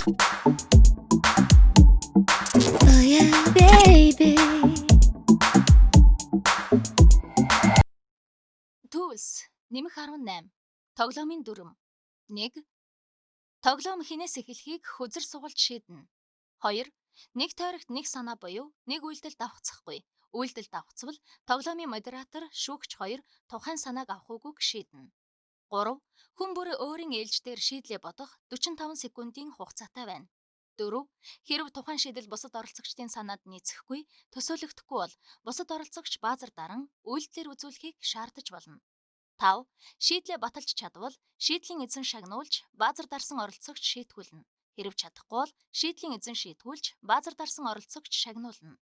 Oh yeah, baby. Tools нэмэх 18. Тоглоомын дүрм. 1. Тоглоом хинээс эхлэхийг хүзэр сугалж шийднэ. 2. Нэг тойрогт нэг санаа буюу нэг үйлдэл давхцахгүй. Үйлдэл давхцвал тоглоомын модератор шүүгч 2 тухайн санааг авах үгүйг шийднэ. 3. Хүн бүр өөрийн ээлжээр шийдлээ бодох 45 секундын хугацаатай байна. 4. Хэрв тухайн шийдэл бусад оролцогчдын санаанд нийцэхгүй, төсөөлөгдөхгүй бол бусад оролцогч баазар даран үйлдэлээр үзүүлэхийг шаардаж болно. 5. Шийдлээ баталж чадвал шийдлийн эзэн шагнуулж баазар дарсан оролцогч шийтгүүлнэ. Хэрв чадахгүй бол шийдлийн эзэн шийтгүүлж баазар дарсан оролцогч шагнуулна.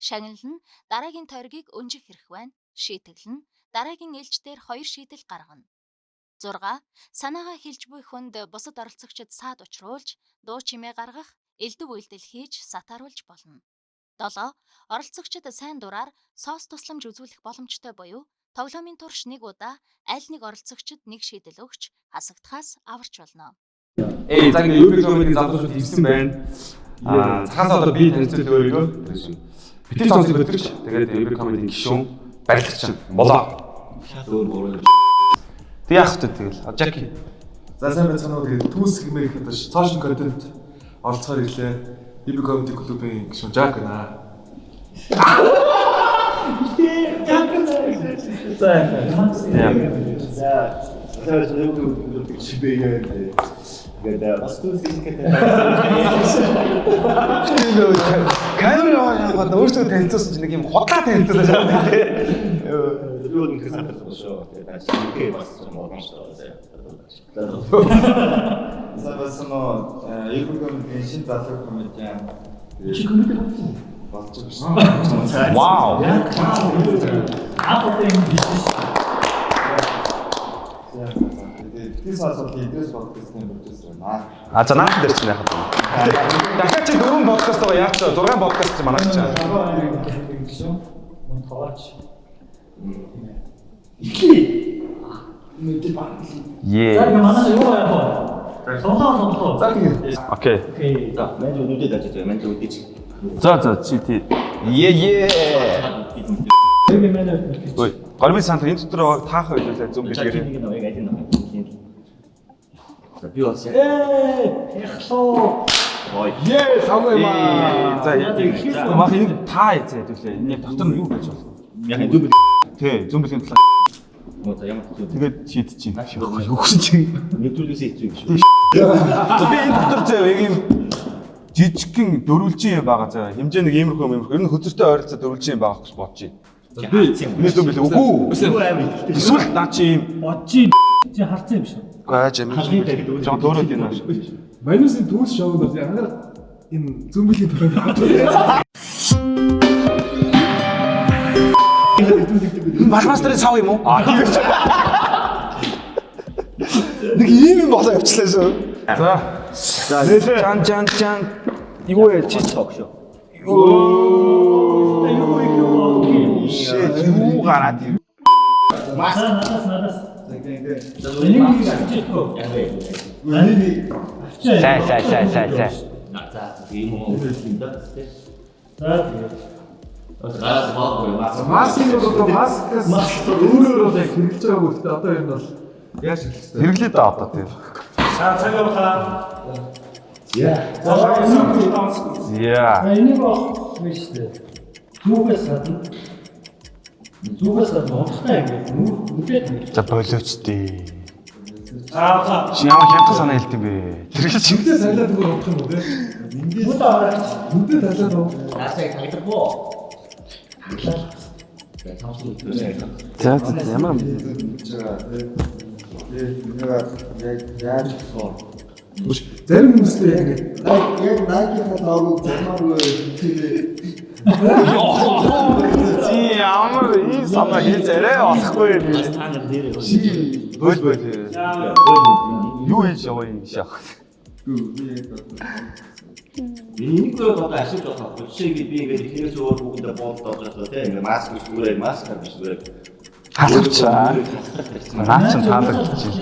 Шагнална дараагийн тойргийг өнжих хэрэг байна. Шийтгэл нь дараагийн ээлжээр 2 шийдэл гаргана. 6. Санаагаа хэлж буй хүнд бусад оролцогчид саад учруулж, дуу чимээ гаргах, элдв үйлдэл хийж сатааруулж болно. 7. Оролцогчид сайн дураар соос тусламж үзүүлэх боломжтой буюу тоглоомын турш нэг удаа аль нэг оролцогчид нэг шийдэл өгч хасагдахаас аварч болно. За ингэ юу комедийн залуучууд ирсэн байна. Цахаас одоо би танилцуулж өөрийгөө битгий сонсог өдөрч тэгээд юу комедийн гишүүн барилгач болоо. Тэг яах вэ тэгэл Жаки. За сайн байцгаана уу тэгээд Tools гэмээр одоо social content оролцохоор ирлээ. UB Comedy Club-ийн гишүүн Жак байна. Камера яваад өөртөө танилцуулсан чинь нэг юм худлаа танилцуулсан шээ. Би үнэхээр санагдсан шүү. Тэгээд шингээ бас боломжтой байна. Сабасано UB Comedy-ийн шинэ залуу комедиан болж байна. Вау. Битгий сонсоод интерес подкастын producer байна. За наад дээр ч яхад. Дахиад чи 4 подкаст байгаа яач 6 подкаст чи манайч чаа. Мөн тооч. Е. За манай юу яах вэ? Сонлоо. За тийм. Окей. Окей. За мен үдээд ажиж байгаа. Мен үдээж. За чи тий. Е. Тэгээ манай Ой, горбын сант энэ дотор таах байлаа зүм Жаки бэлгэрээ. нэг нэг ажил нэг. За би бас яа. яхлоо. Ой. За мах энэ таа зэ хэлээ. Энэ дотор нь юу байж болох? Яг зүг. Тий, зүм бэлгийн талаа. Мөн за ямар ч Тэгээд шийдэж чинь. Юу гэсэн чинь. нэвтрүүлгээс хийчих юм шүү. Би энэ дотор зэ яг юм жижигхэн дөрвөлжин юм байгаа зэ. Хэмжээ нэг иймэрхүү. Ер нь хөзөртэй ойролцоо дөрвөлжин юм байгаа гэж бодчих. Би Энэ зүм бэлээ. Үгүй. Эсвэл наа чи юм. Очи чи харцсан юм шиг. Гаж юм. Жоо дөөрөөд юм ааш. Манусын Tools шоуд бол ангаар энэ зөмбөлийн төрөнд Машмастрын сав юм уу? Нэг ийм юм болоо явчлаа шүү. За. Жан. Юу вэ? Чи ток шүү. Shit, юу гараад юм. Надаас. Сай. За тийм үү. За Гараас баагүй Маск одоо маскаас өөрөөр бол яг хэрэглэж байгаа гэхдээ одоо энэ бол яаж хэрэглэх вэ? Хэрэглээ да одоо тийм. цаг явахаа. Яа. Яа. Энийг авах биш үү? Зүгээс гадна онцтой юм. Үдээд. За болооч дээ. За. Чи ямар хямдхан санаа хэлт юм бэ? Тэрэл чи. Үдээ тайлаад бүр авах юм уу те? Үдээд аваад. Үдээ тайлаад уу? Наасаа тагтахгүй. За ямар зарим хүмүүстэй яг Nike-ийн логог зурмаар Чи ямар ийм санаа хийж арай болохгүй юм. Стандарт дээр. Чи бөл. Юу хийж яваа юм шах. Энийг л одоо ашиглаж болох. Жишээ би ингээд хэрэг зөвөр бүгдээ боолдоод байгаа тийм маск зүгээр маск харж зүгээр. Халавчаа. Наач таалагдчих.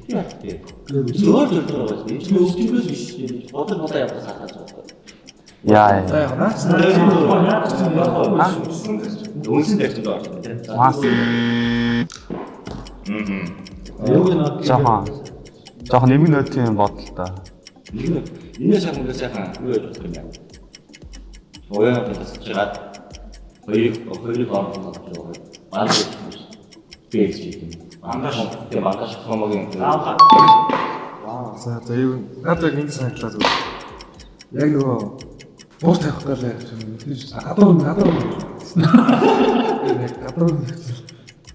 Зөөр төлтөрөө байж. Чи өвчнөөс биш. Бодол явах саатаж байгаа. Яа. За яг наач. Үнсэн дээр ч орж байна. Мас. Жохон нэмэг нөтийн бодол та. Энэ сайхан сайхан юу яаж болох юм бэ? Ояа тасч чад. Хоёрыг орох юм байна. Пэйж юм. Мангаш хомогийн. За юу надад ингэ санагдлаа зү. Яг нөгөө буур тавих галаа. Гадуур.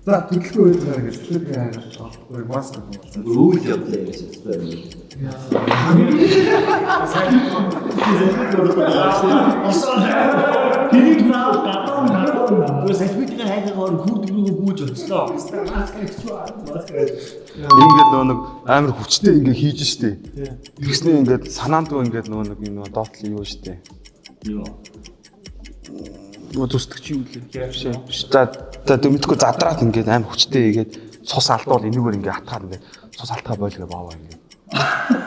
За төлөвлөгөө өгөх гэж төлөвлөгөө хайрлаа. Маск болсон. Үйл явдлаа гэсэн. Тэрийг наа гадаа. Сахибтны хайгаар хүрдгөрөө бүүж өцлөө. Ингээд нөгөө нэг амар хүчтэй ингээ хийж штэ. Тэгснээ ингээд санаандгүй ингээд нөгөө доотлол юу штэ. Юу. Нөгөө төстөгч юу лээ. Биш. За мэдгүй задраад ингээд амар хүчтэй игээд цус алдвал энэгээр ингээ атгаад ингээ цус алтгаа бойлгоо бааваа ингээ.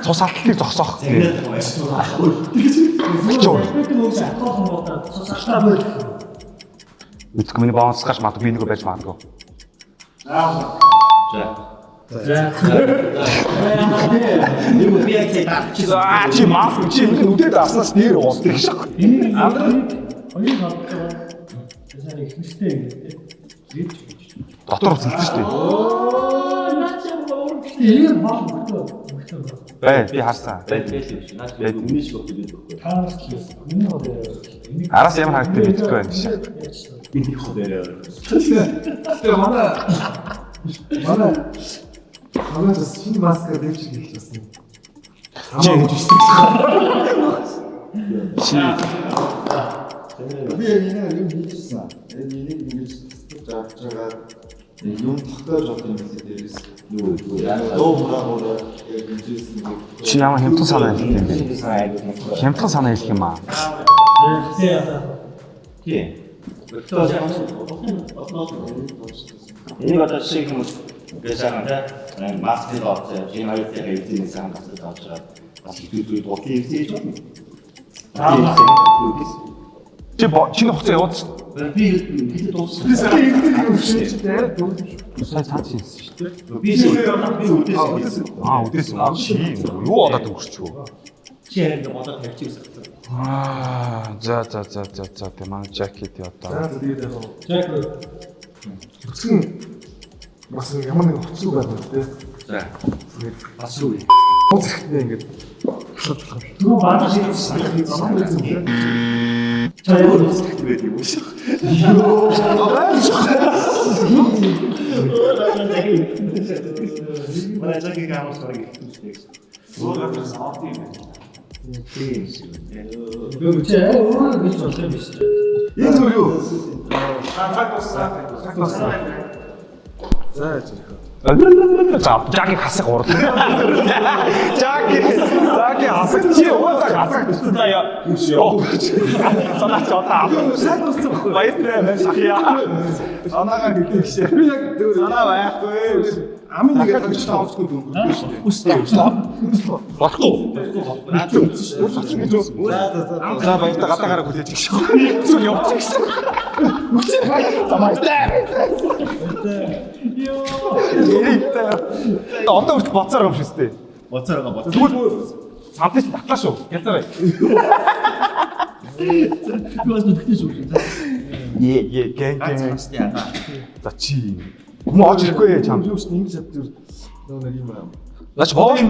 Цус алтлыг зогсоох. Мэдгүй миний баунсгаш магадгүй би нэг байж магадгүй. Юу би яг чи Чи маск чи нүдэд авснаас дээр уусдаг шиг. Хоёр хавтаа. Тэсэр ихнэстэй ингээд. Дотор зэлдэж штэ. Тэр мал өгтөө. Би харсан. биш. Наач үнэш өгдөг юм. Таас л энэ одоо Араас ямар харагддаг мэдэхгүй байна шээ. Миний хөдөө. Тэгээ манай шинэ маскаа дэвч хэлсэн. Чи ингэж ирсэн. Чи Би энэ юм хийчихсэн. Энийг ингэж зааж байгаа. Юм тогтоож байгаа юм хэлээ дээрээс. Юу доо яг хийжсэн. чи ямар хямдхан санаа хэлэх юм бэ? Хямдхан санаа хэлэх юм аа. тэр одоо Тийм. Энийг одоо шиг хүмүүс гэсээр маскыг аваад чи хоёртой хэвзээ сан гасаж авч байгаа. Бас их зүйл бодлоо хийж байна. Чи хуцаа яваад шүү. Би хэд дууссан. Сая цаад хийсэн шүү дээ. Би үдээсэн. Үдээсэн. Чи юу одоод өнгөрчихв? Чи яг бодоод тавьчихсан. За тийм маань жакет одоо. За тэгээд яг яг бүцгэн бас ямар нэг хоцрог байна үү те. За. Бас юу вэ? Хоц ихтэй ингээд халаад болох юм. дөрөв баатар хийсэн. Чаяа үсгэж байдаг юм шиг. Манай жагийг амарч байгаа юм. Өөрөөр саат юм. Тийм. Чи өөрөө гэж болсон биш. Энэ юу юу? Цаг болсон. За Жаки хасах урд. Жаки хасах чи уусаа хасах гэсэн заяа. Санаач одоо. Баяртай шахия. Санаагаа гэдэг шээ. Би яг санаа байхгүй. Амин нэгэ тагч таавсгүй дөнгөж шүү дээ. Үстэй. Багтуу. За баяртай гадаагаараа хүлээж гэх шүү. Зүг явчих гэсэн. Үстэй баяр. Баяртай. Одоо үрт боцоор юм шээ. Боцоор байгаа. Тэгвэл самтаж татлаа шүү. Гэлзараа. Гөөс нүдтэй шүү. Гэн. За чи. Хүмүүс оож ирэхгүй чам. юу шүү ингэж авдаг нөгөө нэг юм аа. Наач боол хаан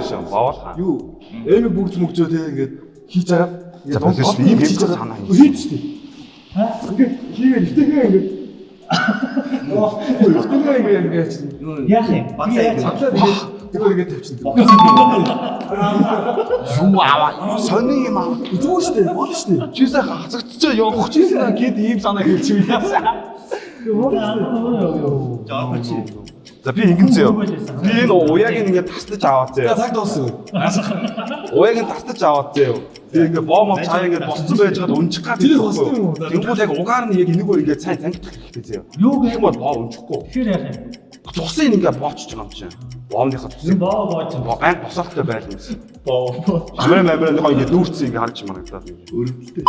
шүү. Боол хаан. Юу? Эми бүгд мөгжөө те ингээд хийж байгаа. За боол шүү. Ийм хийж байгаа санаа. Хийж штэ. Ингээд хийгээд ихтэйгээ ингээд ингээд Яах юм? тэгвэл ингээд тавьчихсан. Юу аваа. Сони юм аа. Зүг штэ. Бол штэ. Чисээ хацагдчихаа явах чисээ гээд ийм санаа хэлж байна. За би ингэн зөө. Би энэ уяаг ингээд тастаж аваад зөө. Цаг дууссан. Уяаг нь тастаж аваад зөө. Би ингээд боом цаа ингээд босцсон байж хаад унчих гад. Тэр хостой юм уу? Тэгвэл яг угаар нь яг энэгээр ингээд сайн тангидах хэрэгтэй зөө. Юу юм бол боо унчихгүй. тэгэхээр яах юм? Цусыг ингээд боочж байгаа юм чинь. Боомныхаа Зүн боо бооч. байн босоолтой байлаа гэсэн. Боо. Амир гоё ингэ дүүрцэн ингэ харж марагдаад. Өрөвдөлтэй.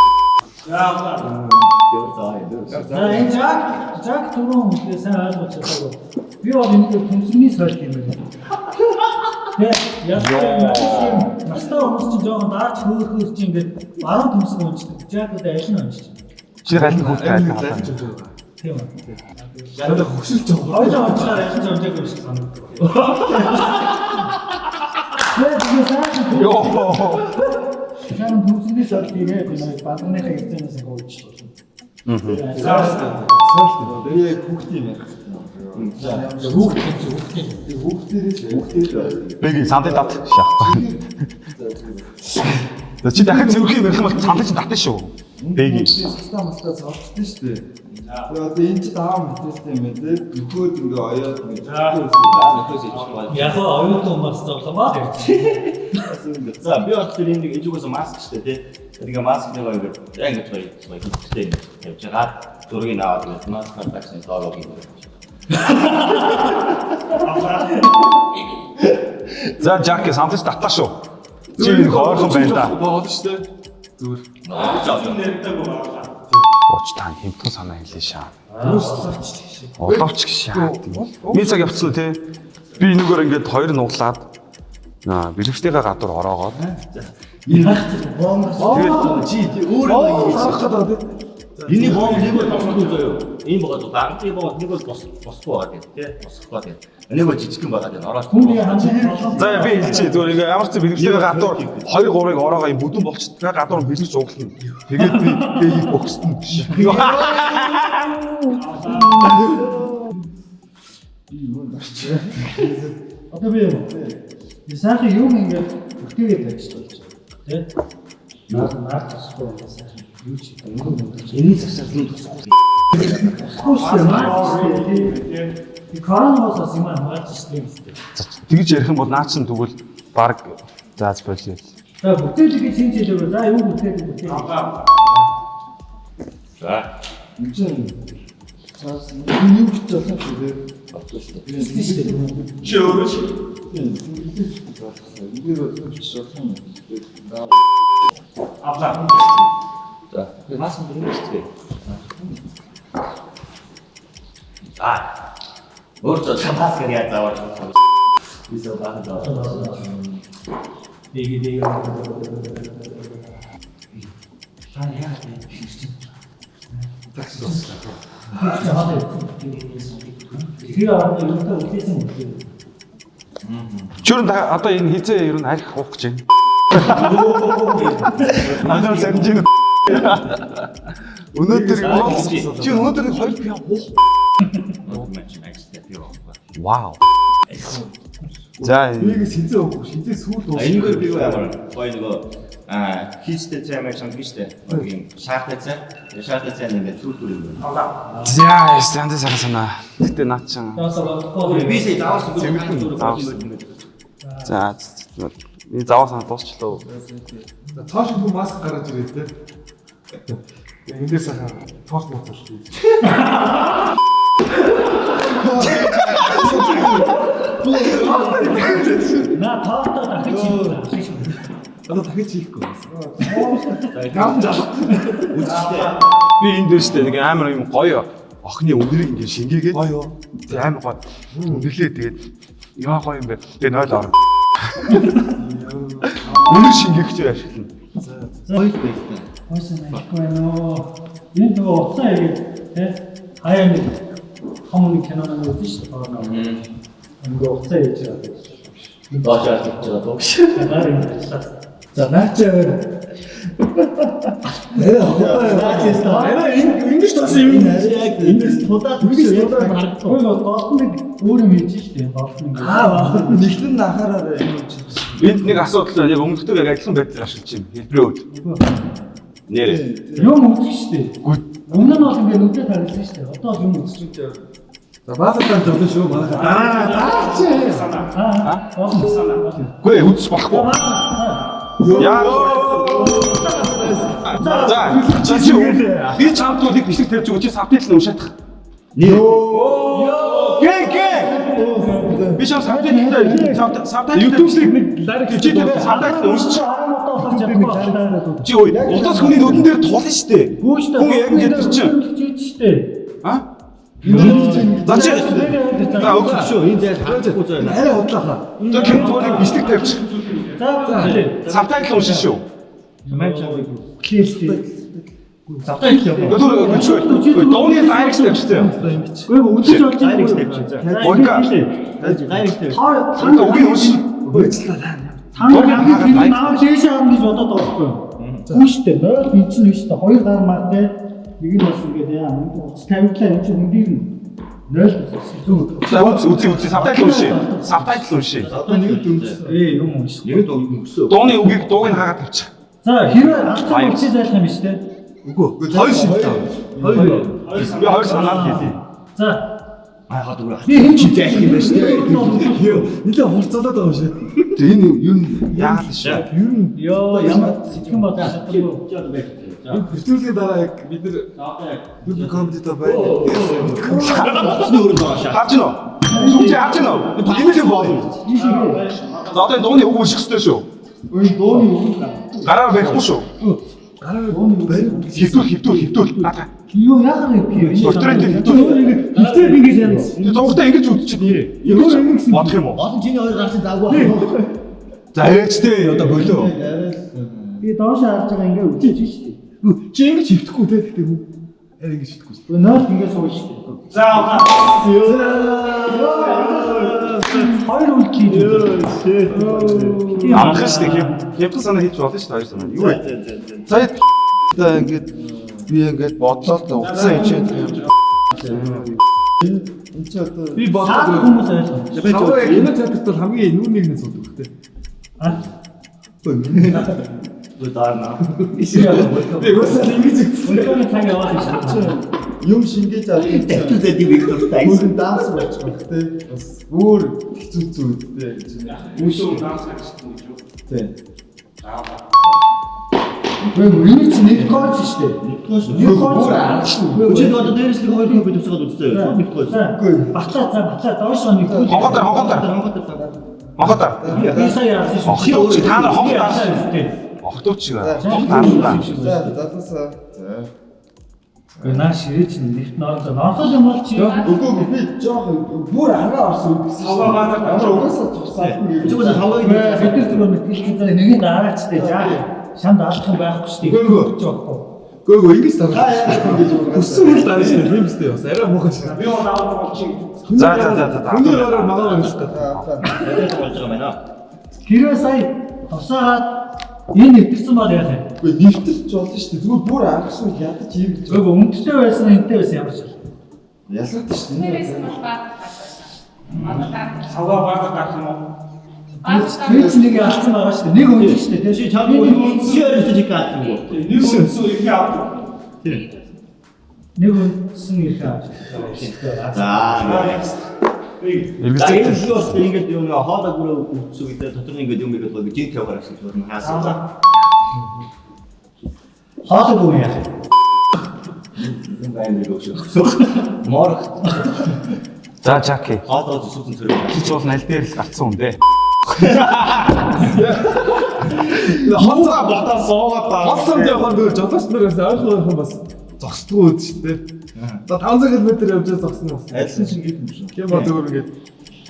За энэ жаг түрүүн сайн ойлгож чадаагүй. Би бол энэ төмсгний сольт юм байна. Яг настаа хүмүүс чинь жоохон даарч хөөхөөр чинь ингээд баруун төмсг унждаг. Жагууд аль нь унжиж байна? Чи гал хүүхдээ айлгаа. Тийм үү. Яна хөшөлж байгаа. Ойлоо онцлоор аль нь унжаагүй шиг санагдав. Йоо. Сайн төмсгний сольт ирээ би нэг баатарныхаа хэрэгцээнээс гооч. Би хүүхдийн юм. Хүүхдээрээ. Бэги сандын дат шах. Чи дахиад зөвхөн ярих юм бол сандын чинь татна шүү. Бэги. Системастаа цогцсон шүү дээ. Тэгээ одоо энэ ч даав мэтэлтэй юм байна те. Нөхөд ингээ оёод нэг Яг оюутан хүмүүс зовломоо. За би одоо энэ нэг ижигээс маск штэ тий. Тэгээ маск нэг хоёр яг ингэ гоё гэхдээ явж байгаа зургийг аваад нэг маск татсан доолог юм. За Жак сандын татна шүү. Чи энэ хоорхон байна да. Боолно шүү дээ. Зүгээр. Ууч тань хэмтэн санаа хэлээ шаа. Оловч шаа. Би цаг явцсан тий. Би энэгээр ингээд хоёр нуглаад бэлэвчтэйгээ гадуур ороогоод Тэгээд чи өөрөө энэ бом нэг бол босхгүй заяа. Энэ богод банкны богод нэг бол босхгүй байгаа тий. Босхгүй тий. Нэг бол жижигхэн байгаа тий. Орооч. Түүний хандлага за би хэлчихье зүгээр ингээ ямар ч бэлэвчтэйгээ гадуур 2-3-ыг ороогоо юм бүдүүн болчихдгаа гадуур бэлэвч углана. Тэгээд би бэгийг бокстон биш. одоо би сайхан юм ингээд бүртгээгээд байж болж байна. Тэ? Наад тусахгүй юм сайхан. Юу ч энэ засаглан тусахгүй. Би коронавирус юм аа шүү дээ. Тэгж ярих юм бол наа чин тэгвэл баг зааж болио. За бүтээлийг чинь хэлээгүй. За юу бүтээл. За. энэ чинь цаас юу гэж болсон шүү дээ. Чи өөрөө чи За. Маск бүрэн штэ. Өөртөө маскаар яа заавал. Бисаа баахад. Дээг. чүрэн одоо энэ хизээ ер нь арх уух гэж байна. Анаа сэржин. Өнөөдөр чи өнөөдөр 2 пиа уух. Вау. За Бийг сэнзээ уухгүй шизээ сүүл Энийг би ямар гоё нөгөө хийстэй цаймаа шангиштэй. Тийм шаахтай цай. Шаахтай цай ингээд сүлдүр юм. за станд санаа. Гэтэ наад чин. Би сая зааварсан За би заваа санаа дуусчлаа. За цааш нэг маск гаргаж ирээд те. Эндээс сайхан тост моцол. На тоото дахиж. Одоо дахиж хийхгүй байсан. Би энд дэжтэй нэг амар юм гоё охины өндрийг ингэ шингээгээд гоё. Тэг амар гоё. Өндөрлөө тэгээд яа гоё юм бэ? Тэгээ 0 орно. Өндөр шингээгч ашиглана. Хоёр байдаг. Хойсон айхгүй нөө. Энэ нөгөө уцаа игээд тэ хаяа нэг том киноноо үзсэн шүү дээ. Нөгөө уцаа хийж байгаа. Доошоо хийж байгаа дууш. За наачаа. Ингэж тоосон юм яг ингэж тудаад харагдсан. Нөгөө доолныг өөр юм хийж шүү дээ. Доолныг. Нэгэн анхаараа юм чи. Энд нэг асуудал яг өмнөдөө яг адилхан байдлаар ашиглаж байна. Хэлбэрээ үд. Нэрээ. Юм үзэж шүү дээ. Өмнө нь бол ингэ нүдээ харилсан шүү дээ. Одоо юм үзэж дээ. За баатартаа зөвлөн шүү манай. Гүй үзэж болохгүй. Яа. За чи би чамдуудыг бичлэг тавьж өгч савтал нь уншаадах. Гээ. Би ч сабтайтлаа YouTube-ийг нэг лайк чи тэгээ сабтайтлаа уншиж чадахгүй. чи ой утас хүний нүдэн дээр тулна штэ. Хүн яг ингэж чинь. Штэ. А? За өгөх шүү. Энэ дээр харахгүй зөө. арай худлаахаа. За киноны бичлэг тавьчих. За. Сабтайтл уншиж шүү. Дооны дайрект тавьчихсан. Үгүй үзэж болж байгаа. Ойка. Танд үгүй уншиж. Таны наа дээшээ авна гэж бодоод байгаа байхгүй юу? Хүүштэй 0 энэ чинь биш та 2 гар мартай нэг нь бас ингээд яа уц тавигдлаа энэ чинь үндир нь 0 За үгүй сабтайтл уншиж. Сабтайтл уншиж. Одоо нэг дүнс. юм унш. Нэг өнгөсөө. Дооны үгийг дууг нь хаагаад тавьчих. За хэрвээ алхам үлчээ зайлах юм биш те. Үгүй хоёр шиг таа. Би хоёр санаад хэлье. За Хаад өгөө. би хэн ч зайлах юм байна Нилээ хурцлаад байгаа шүү. Тэгээ энэ юу яагаад шээ? ёо ямар сэтгэн бодож чадахгүй. Энэ бүртгүүлгийн дараа яг бид нэр YouTube комедитой байна. Өчнөө өөрөө байгаа шаа. Харж гинөө. Сүмжээ харж гинөө. Энэ л болно. За одоо дууны үг унших хэрэгтэй шүү. Ой дууны үг. Гараар барихгүй шүү. Гараа байна. Хөвдүүл. Наа. Юу яахаар юм бэ? Портрет Хөвтэй би гэж яана. Тэр зургатаа ингэж үзчихнэ. Ингэж бодох юм уу? Олон чиний хоёр гарсан даггүй. За ээжтэй одоо болоо. Би доош харж байгаа ингээ үзэж штий. Чи ингэж хөвтөхгүй те гэдэг юм. Яа ингэж хөвтөхгүй. Өө нойр ингээ сууж штий. За Хоёр үл кий. амхан штэ. Хямдхан санаа хийж болно штэ хоёр санаа. Юу вэ? Сая ингээд би ингээд бодлоо л уцсан хичээд юм. Энэ ч одоо Би Саад бодлоо. хүмүүс ойлгох. Чамаа яг энэ цаатарт бол хамгийн нүүр нэг нь суудаг те. А Өө даарна. Би өсөл ингэж өнөөдөр цаг яваад байна. юм шингээж авах Тэтгэл зэдий Виктортай. Бүгд данс болчих те. Бас өөр хэцүү те гэж. Үүшөө данс хийчихсэн гэж юу? Тий. Үгүй энэ чинь нэг коуч штий. Нэг коуч. Чи одоо дээрээс нэг хоёр копи тусгаад үзтээ. Нэг коуч. Батлаа доош нэг кул. Монголоор. Би сая яасан шүү. Охин чи та нар хонх яасан даа. штий. Охтууч таарлаа. За. Наа ширээч нэгт ноороо ноорхол юм бол чи Үгүй би жоох бүр араа орсон гэсэн. Амар угаасаа тусаад юм. Чигээс хаваа бид нар зүгээр мэтгэл нэг нь дараачтай жаа. Шанд алах юм байхгүй штий. Гөө ингэж тарах. Өссөн үл дараа шүү. Тийм үстэй бас арай муухай шиг. Би бол аваад болчих. За. Хүний ороор магаа байна шүү. болж байгаа юм байна. Хэрвээ сая тусаагаад энэ нэвтэрсэн бол яах вэ? Үгүй нэвтэрч болно шүү дээ. Зүгээр бүр аргасан ядаж юм гэж. Үгүй өмдтэй байсан энтэй байсан ямар ч. Ялаад шүү дээ. Нэрээс нь бол баазах байна. Савга баазах гарах юм уу? Тэр чинь нэг алдсан байгаа шүү дээ. Нэг үнэ шүү дээ. Чи чам чи өөрөөсөө жиг гад юм уу? Нэг үнсүү их яав. Нэг үнсэн их авч. За энэ юу ч ингэж юм хоолой бүрээ үтсүү гэдэг дотор нэг юм ихэд бол жин тавгаар гэсэн юм хаасан. Хоолой бүр яах вэ? Энэ байна л өгш. Морг За Жаки. хоолой зүсүүн зэрэг. Чи ч бол аль дээр л гарцсан хүн дээ. Хоцоо ботоо суугаад байгаа. Хоцоо жоохон дөр жолооч нараас ойлгох юм бас зогсдгүй үд шүү дээ. За 500 км явж зогсно бас. Айлсан шингээд юм шиг. Тийм ба зүгээр ингээд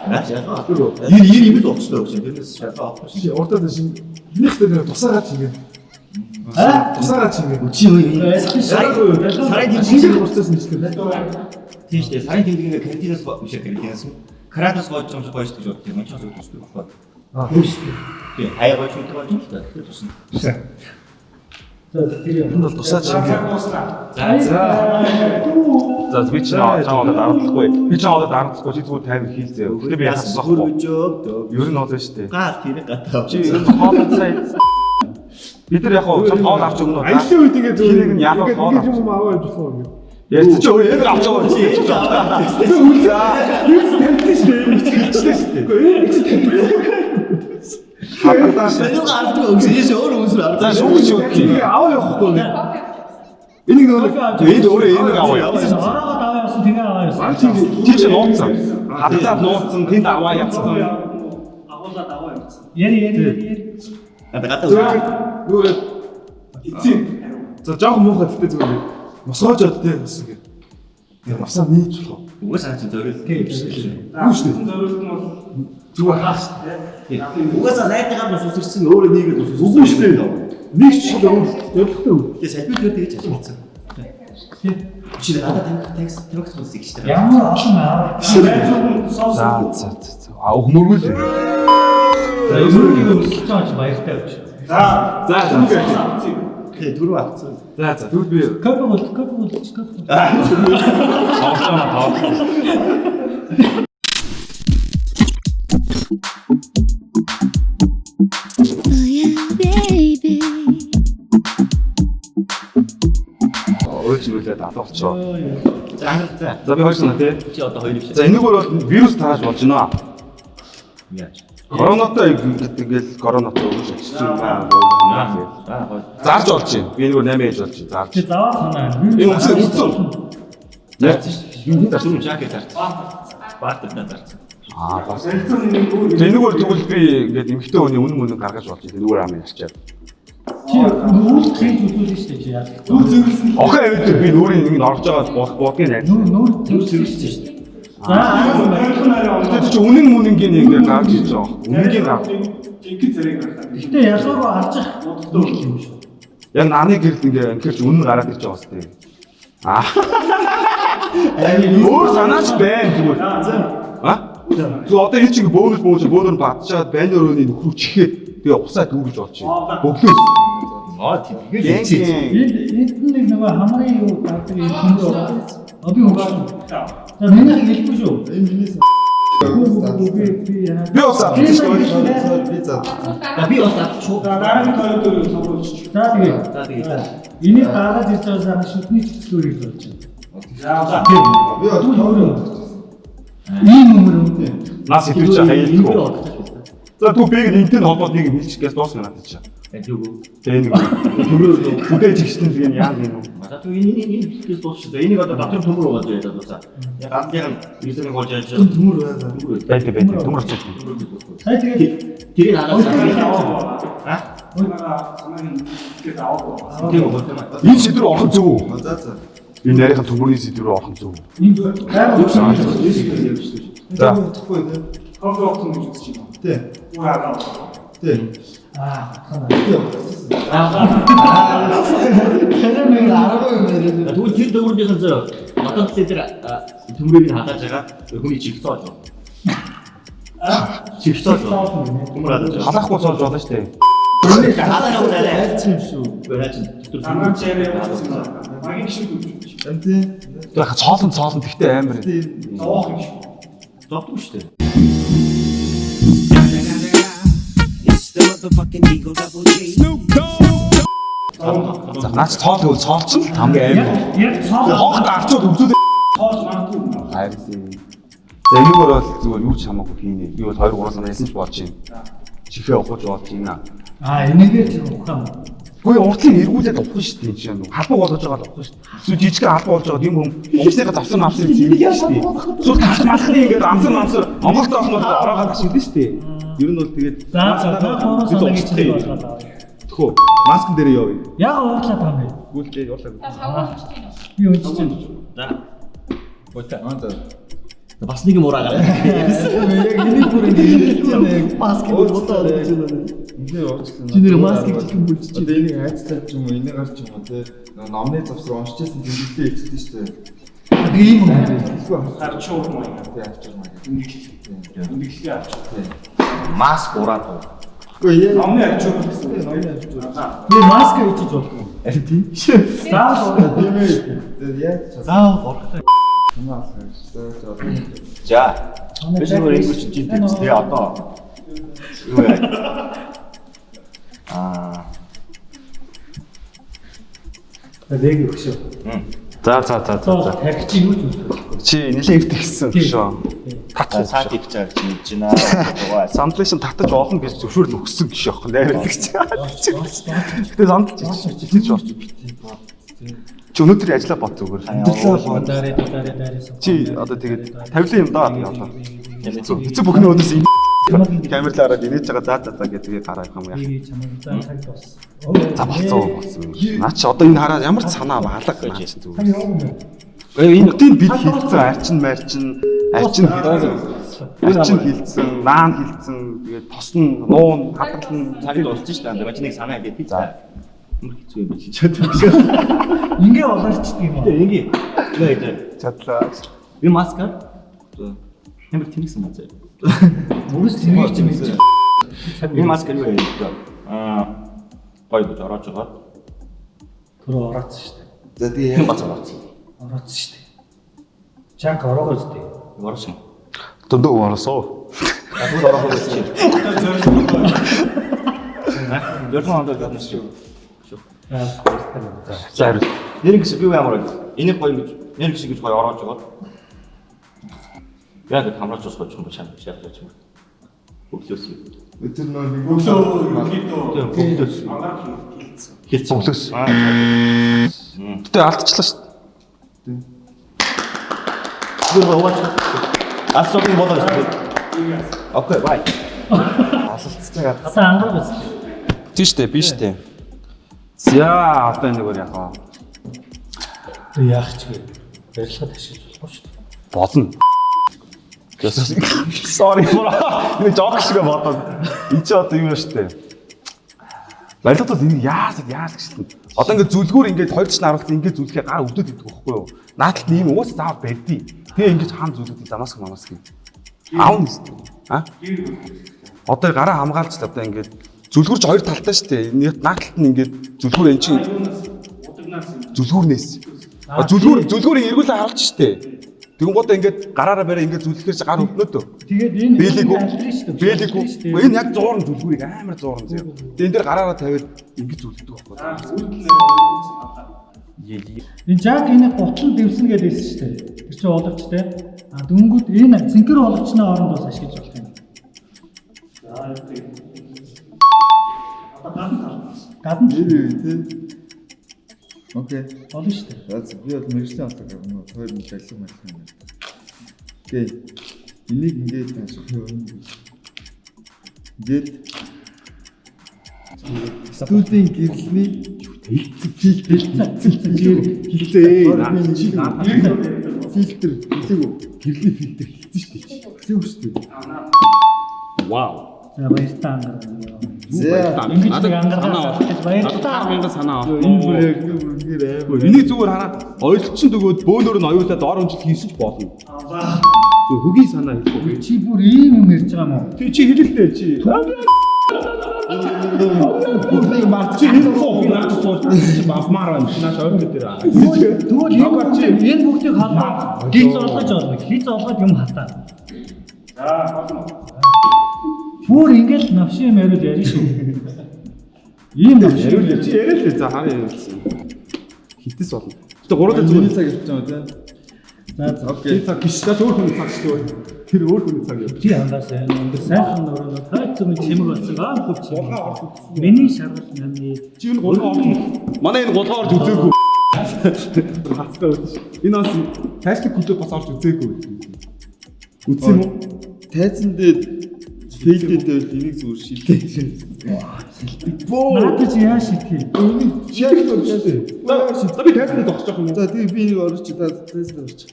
Наач ягаа. Энэ юм л оцтой өгч. Тэрнээс шалгаа авах чи урдаа шин хинэгтэй тусаагаад чигээ. Тусаагаад чигээ. Чи юу Сарын тийм урцаас нэчлээ. тийм шүү дээ. Сарын тэмдгийн картинаас биш картинаас кратос болж юм шиг гоё шүү дээ. Тийм ч зөв төстэй баггүй. Тийм шүү дээ. Тийм хаяа гоё шүү дээ. Тэгэхээр тусна. За тэр юм. Энэ бол тусаад чигээ. За би ч чамд дарамтлахгүй. Би чамд дарамтлахгүй чи зүгээр тайвар хийлзээ. Гэтэ би яхах болохгүй. Ер нь бол шүү дээ. Гал тэр гатаа. Чи ер нь хоолой сайд. Бид нар яг хоол авч өгнө. Аялын үед ингээд Хинэг нь яах вэ? Ингээд юм аваа явуулах юм. Ярьц чи өөр яг авч байгаа чи. Саний гардаг өгсөж өөр хүмүүсээр арга. За шүүж юу. Аваа явахгүй. Энийг нөгөө Энд өөрөө энийг аваа. Ороогоо даваа явсан тэгээ аваа явсан. Чи нууцсан. Хатцаад нууцсан тэнд аваа явцсан. Агуулаад аваа явцсан. Яри. Гадаа Нүрээ эцэг. За жоохон муухай тэгтээ зүгээр. Мосгоож од тий бас ингэ. Яг масаа нээж болох. угаасаа ч зориул. Тийм Юу шүү дээ. зориулт нь бол Зүгээр хаас тий. Угаасаа найдаагаар бас үсэрсэн өөрөө нийгээд бас үгүй шүү дээ. Нэг ч шиг зөвлөхтэй үү? Тэгээ салбиуд тэгэж ажилласан. Чи надад текст үздэг шүү дээ. Ямар олон аа. За. А өгмөргүй л. За өөрийгөө өсөж байгаа ч баяртай байж. За. Тэгээ түрүү авцсан. За тэгвэл би Копи. Сонгож байгаа тоо. Oh yeah, baby. Өөрчлөлтөд авахчаа. За. За би хойш тий. Чи одоо хоёр биш. За энийг бол вирус тааж болж байна. Яаж? Коронатой ингээл коронатой өгч чинь байна. Зарж болж байна. Би нэг 8 ээж болж байна. Зарж. Чи заваа санаа. Энэ үсэн. Зарцсан шүү дээ. Юу зарцсан жакет зарцсан. Баатад зарцсан. Аа бас. Энийг бол тэгвэл би ингээд эмхтэй хүний үнэн гаргаж болж байна. Нүгээр амын ярьчаад. Чи нүүр хийж үзүүлнэ шүү дээ чи яа. нүүр зэвэрсэн. Охин авид би нүрийн нэг орж байгаа бодгийн найз. Нүүр зэвэрсэн шүү дээ. За араас нь Тэгээд чи үнэнгийн ингээд гарч иж байгаа. Үнэнгийн гар. Жинхэнэ зэрэг гаргах. гэхдээ ялгаагаа харж боддог юм шүү. Яг нааны гэрд ингээд инкэрч үнэн гараад иж байгаа сте. Аа. Өөр санаач байна зүгээр. А? Зү одоо энэ чинь бөөнөр бадчаад байна өрөөний нөхрөө чихээ тэгээ усаа дүүргэж болж байна. Бөглөөс. Энд нэг хамрын юу гадаг юм байна. Би өгсөн. За миний хэлгүй шүү. Энэ минийс Би яа. Би усаа. би за. Би бас авчихуу. Дараагийн коридор тоглож. За тэгээ. Энийг гараад ирж байгаа санаа шүтний чиглэлээр хийж болж байна. Би өөрөө Ийм өмөр. Нас итгэж хаяалтгүй. За түү бийг нэгтэй холбоод нэг хэлчих гэж дуусна надад чаа. Тэгээ нэг төмрөө бүдээж ихсэн би яа гэнэ үү? Одоо энэ хэлээс дуусчихсан. Энийг одоо батрын төмөр уугаад байдаг дуусаа. Яг ганцхан юусэн болж яаж төмөр байгаа. Байдаг. Төмөр ч. Сая тэгээд тэрийг хараад аа тийм үү? Энэ сэдвэр орох зөв үү? За. Би нарийнхан төмөрийн сэдвэр орох зөв үү? энэ гайгүй За. Тэгэхгүй дээ. Кофе октон гэж үзэж байна. Тий. Ураа. Тий. Тэгвэл тэр төмөрийн зөө батан дээр төмрийг хадаж байгаа хүний чих цоож байна. Чих цоож байна. Төмөр хадаж байгаа. Халахгүй цолж болно шүү дээ. Хадаж байгаа Айц юм шүү. Яаж Санаа чарэ болсон. Магийн шиг үгүй. Амтэн. Яг цоолон тэгтээ амар. Зоох юм шиг. зовдөг шүү дээ. За наач цоол гэвэл цоолч л хамгийн амар. яг цааш Хоох гарчууд үзүүд. цааш магадгүй. Харин. За энэгээр бол зүгээр юу ч хамаагүй хийнэ. Би бол 2-3 санаа хэлсэн ч болж байна. Чихээ ухаж болж байна. Энэгээр ч ухаан. Гэхдээ уртлын эргүүлээд ухах шүү дээ чинь. Халбаг болгож байгаа л ухах шүү дээ. Зүг жижигхэн халбаг болж байгаа юм өмсөйгөө завсан зэрэг шүү дээ. Зүг таш малхны ингээд амсар Монголд ороход ороогаад шигдэн шүү дээ. Ер нь бол тэгээд тхөө маскн дээр явъя. Яг уурлаад байгаа юм. Гүйлдээ явуулаа. Би унтчих чинь. За. Бота. Бас нэг юм ураагаад. Яг миний бүр ингэ маск бодоод байж байна. Энийг уурчлаа. Чи нэр маскыг чихэн бүлчиж. Одоо энийг хайцлаад ч юм уу, энийг гарч юм уу те. Номны завсар уншижсэн тэмдэглэлээ ихсэн шүү дээ. ийм юм. Харчуу юм аа. Тэ авчих маяг. Ингээдлээ авчих. Маск ураад. Үгүй яа. Номны харчуу гэсэн. Номны авчих. Би маск ичиж болдгоо. Аль тийм? Заавал Тийм ээ. Тэгээд яа. Заавал горхтой. За. Бид нэг ингэж чинь тэгээ одоо. Юу яа. Тэг өгшөө. За. Тархич юу ч үгүй. Чи нэлээд өвтгсөн шүү. Саад их чарж хийж байна. Сандлын татаж олно гэж зөвшөөрөл өгсөн гэж яах вэ? Найруулагч. Гэтэ сандалж хийж орч бит. Чи өнөөдөр ажиллаа бод зүгээр. Дараа. Чи одоо тэгээд тавилан юм даа тэгээд одоо. Хэцүү бүхний өдөөс юм камерлаараа инээж байгаа за гэдэг тэгээд гараа юм яах. Чамд цаг болсон. За болсон. Наа чи одоо энэ хараа ямар ч санаа баалга наа чи зүгээр. Энэ Бүгдийг бид хилцэн арчин хилцэн, наан хилцэн, тэгээд тосно, нуун, хадгална, цагт уулзсан шүү дээ. Бач нэг санаа гэдэг. За. Ямар хэцүү юм бэ чи. Ингээ болоорчдөг юм аа. Ингээ. Нэ. чадлаа. Би маска. Ямар тэнийсэн маа зэ. Мөрөс тэмээгч юм хэлж. Би маска юу яа. Гой бод орооч байгаа. Түрүү ороодсон шүү дээ. За тэгээ Хэн бац орооцсон. Ороодсон шүү дээ. Чанк ороогоос дээ. Ороосон. Дөндөө оросоо. Бүр ороохон байсан чи. Зөвхөн хандаад байна шүү. За хариу. Нэр гис би ямар энийг гоё гэж нэр гис гэж гоё ороож байгаа. Яг хамраач ус гож юм ба шаардаж юм. Өглөөс. өдөр нэг өглөө Хэлсэн. Өглөөс. Гэтэ алдчихлаа шүү дээ. Бүр ууч. Асуух юм болоо шүү. Окей, бай. Асуулцж байгаа. Одоо ангараг үстэй. Тийш дээ, биш дээ. За одоо энэ зүгээр яхаа. Яах ч вэ? Барилгад ашиглаж болохгүй шүү дээ. Болно. Sorry for. Энэ жок шиг бодоод. Энд чи одоо юу шүү дээ. Барилгад энэ яаж гэсэн. Одоо ингээд зүлгүүр ингээд хоёр ч наруулсан ингээд зүлгээ гар өвдөд идэх байхгүй юу? Наадтал ийм уус заавал барьдیں۔ Тэгээ ингээд хаан зүлгүүд замаск мамаск юм. Аав нэст. А? Одоо гараа хамгаалж одоо ингээд зүлгүүрч хоёр талтай шүү дээ. Наадталт нь ингээд зүлгүүр эн чинь зүлгүүрнээс. Зүлгүүрийг эргүүлээ харуулж шүү дээ. Тэгүн гоо ингээд гараараа барай ингээд зүлгэхээр чи гар өвднөө дөө. Тэгээд энэ Бэлэгүү. Энэ яг зуурн зүлгүүрийг амар зуурн зөө. Тэгээд энэ дээр гараараа тавиад ингээд зүлгдэг байхгүй. энэ жаг энэ гутлан дэвсэн гэдэг хэлсэн шүү дээ. Тэр чинь уулагч те. А дөнгөд энэ цэнхэр уулагчны оронд бас ашиглаж болох юм. Гадна тий. Окей. болно шүү дээ. За би бол мэрэгчлийн онцлог юм уу? Хоёр нэг байлиг мэлхэн юм. Окей. Энийг ингээд таашгүй юм. Ингээд студийн гэрлэний фильтр хэлээгүү гэрлийн фильтр хэлсэн шүү дээ. Вау. За баярлалаа ангараг. За Надад Баярлалаа санаа. энэ бүр яг үнээр аим. Энийг зүгээр хараад ойлцсон төгөөд бөөнөр нь оюутаад доор унжил хийсэн ч болно. Зөв хөгийн санаа хэлэхгүй. чи бүр ийм юм ярьж байгаа юм уу? Тэг чи хэлэлтэй чи. Бүгдийг марч энэ фоо наач сууж чи бафмаар байна. Нааш ойрон дээр. Тэгвэл энэ бүгдийг халаа. Хийц олгож болно. Хийц олгоод юм хатаа. За болно. Бүр ингээл навши юм яриад ярина шүү. Ийм навши Яриул чи яриа л за хараа ярьсан. Хитэс болно. Гэтэ 3 Миний цаг явж байгаа тийм. За окей. Цаг биш та өөр хүний цаг шүү. Тэр өөр хүний цаг юм. чи хандаас энэ сайхан нөрөө тайц зүг чимэг болсон аа хөвч. Миний шаргал намны Чи энэ гулгаа орж манай энэ гулгаа орж үзээгүй. Хацтай үү. Энэ бас тайстик клуб бас орж үзээгүй. Үзсэн юм уу? Тайзан дээр фейлдэд байвал энийг зүгээр шилдэг. надад чи яа шитгэе. Шийдэх төрчтэй. За би тайстик зогсож байгаа юм. За тэгээ би энийг орчих та тайзан орчих.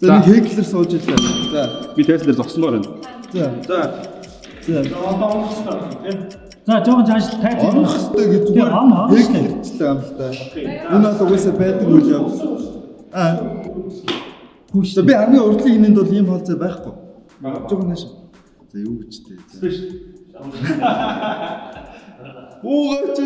За нэг хеклер сууж ирлээ. За Би тайстик дээр зогсмоор байна. за За жоохон цааш тайц. орох хэрэгтэй гэж зүгээр хеклерчлээ юм л та. Энэ бол угаасаа байдаг үйл явц. За би хамгийн урдлын инэнд бол ийм хаалцаа байхгүй. Жоохон нааш. За юу гэж тээ. Уугаач.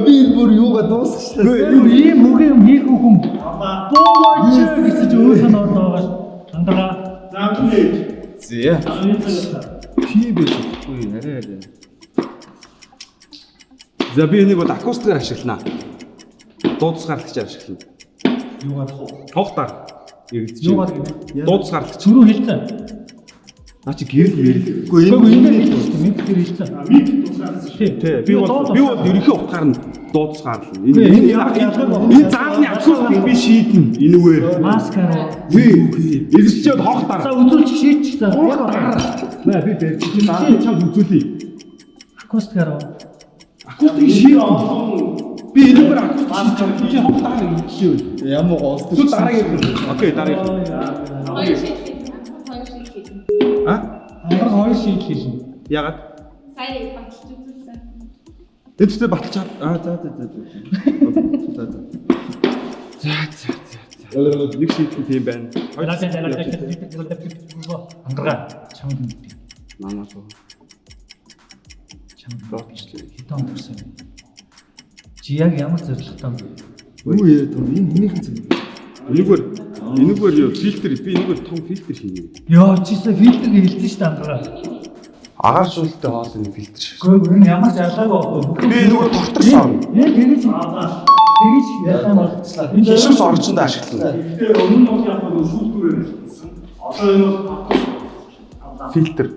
Би бүр юугаа дуусчихлаа. Ийм хөгийн юм хийх хүн. Буугаач гэсэн чи өөрөө нь орно байгаа. Андараа. Зэ. Пи биш үгүй арай. За би энийг бол акустикээр ашиглана. Дуудас гаргалагчаар ашиглана. Юугаар Тоохтаар. юугаар гинэ. Дуудас гаргалагч. Түрүү хэлсэн. Наа чи гэрэл мэрэл. Үгүй Ингээд миг тэр хэлсэн. Тий. Би бол ерөнхий утгаар нь дуудсгаар л. Энэ заавны акустик би шийднэ. Энэгээр. Маскара. Эргэлжээд хоох дараа. За үзүүлж шийдчих та. Маа би чи заавны чамд үзүүлээ. Акустикаар. Акустик шийднэ. Би энэгээр акустик чи хоох дараа гэж шийдвэ. Ямар гоостой. Зүг дараагийн. Окей, дараагийн. Хоёр шийдэх. Хоёр шийдэх. Амар хоёр шийдэл. Ягаад? Сая баталж үзүүлсэн. Тэдтэй баталчаад. За. Нэг шийдэх тийм байна. Андраа чамд Намаа тоо. чамд хитэн төрсөн. Чи яг ямар зорилготой юм бэ? Юу яа тоо энийхэн зүйл. Энэгээр юу фильтр би энэгээр том фильтр хийнэ. Яа чисээ фильтр хэлсэн шүү дээ Андраа. Агааршуулттай хоол энэ фильтр шиг. Гэхдээ энэ ямар зарлаагүй. Би энэгээр тогтсон. Тэгэж яхаа болчихлаа. Энэ Шивс орчинд ашиглана. Өмнө нь бол яг нь шүүлтгүүрээр хэлсэн. Одоо энэ бол Фильтр.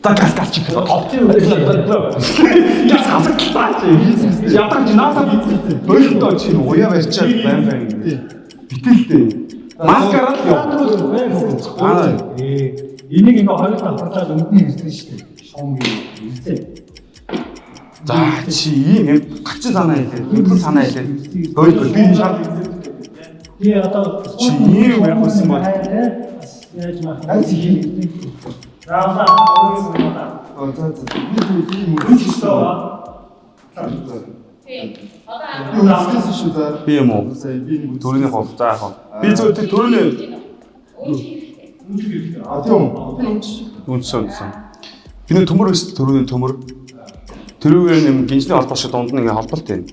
Тагас чи топ. Яс хасагтлаа чи. Ятар чи наасаа болтоо чи уяа барьчаад байн. Битэлтэй. Маскарад юу? энийг ингээ хоёр давхарлаад өнгөний ирсэн шүү дээ. Шоонгийн ирсэн. За чи ийм гачин санаа хэлээ. Үндсэн санаа хэлээ. Гойд би энэ шал Би одоо чи ийм байх болсон бол яаж маа. Заавал За. Би үзсэн шүү за. би юм уу? Би нэг Төрөний хол за яах вэ? Би зөв тэр төрөний тийм. үндсэн. Би нэг төмөр өст төрөний төмөр. Тэрүүгээр нэм гинжний холбоо шиг дунд нь ингээ холболт байна.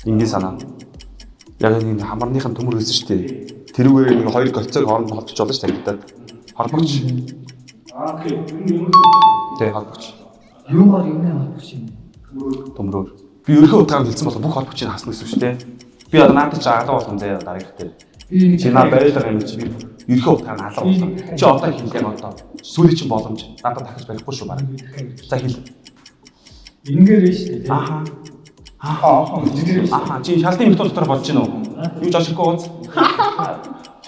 Ингээ санаа. Яг энэ хамарныхын төмөр өссөн шүү дээ. Тэрүүгээр нэг хоёр голцог хооронд нь холбож болно шүү дээ. Холбогч. окей. Энэ юм. Тэ холбогч. юугаар юм авах юм. Төмрөөр. Би ерөнхий утгаар хэлсэн бол бүх холбогчийг хасна гэсэн шүү дээ. Би одоо наадад ч агалаа болсон заяа дараагт дээр. Чи наа байлаа юм чи би ерөнхий утгаар нь алга болсон. Чи одоо хэлээ одоо. Сүүлийн чинь боломж. Надад дахиж барихгүй шүү баг. За хэл. Ингээр нь шүү дээ. Аха. Чи шалтын метод дотор болж гинөө. Юу ч ашиггүй гоц.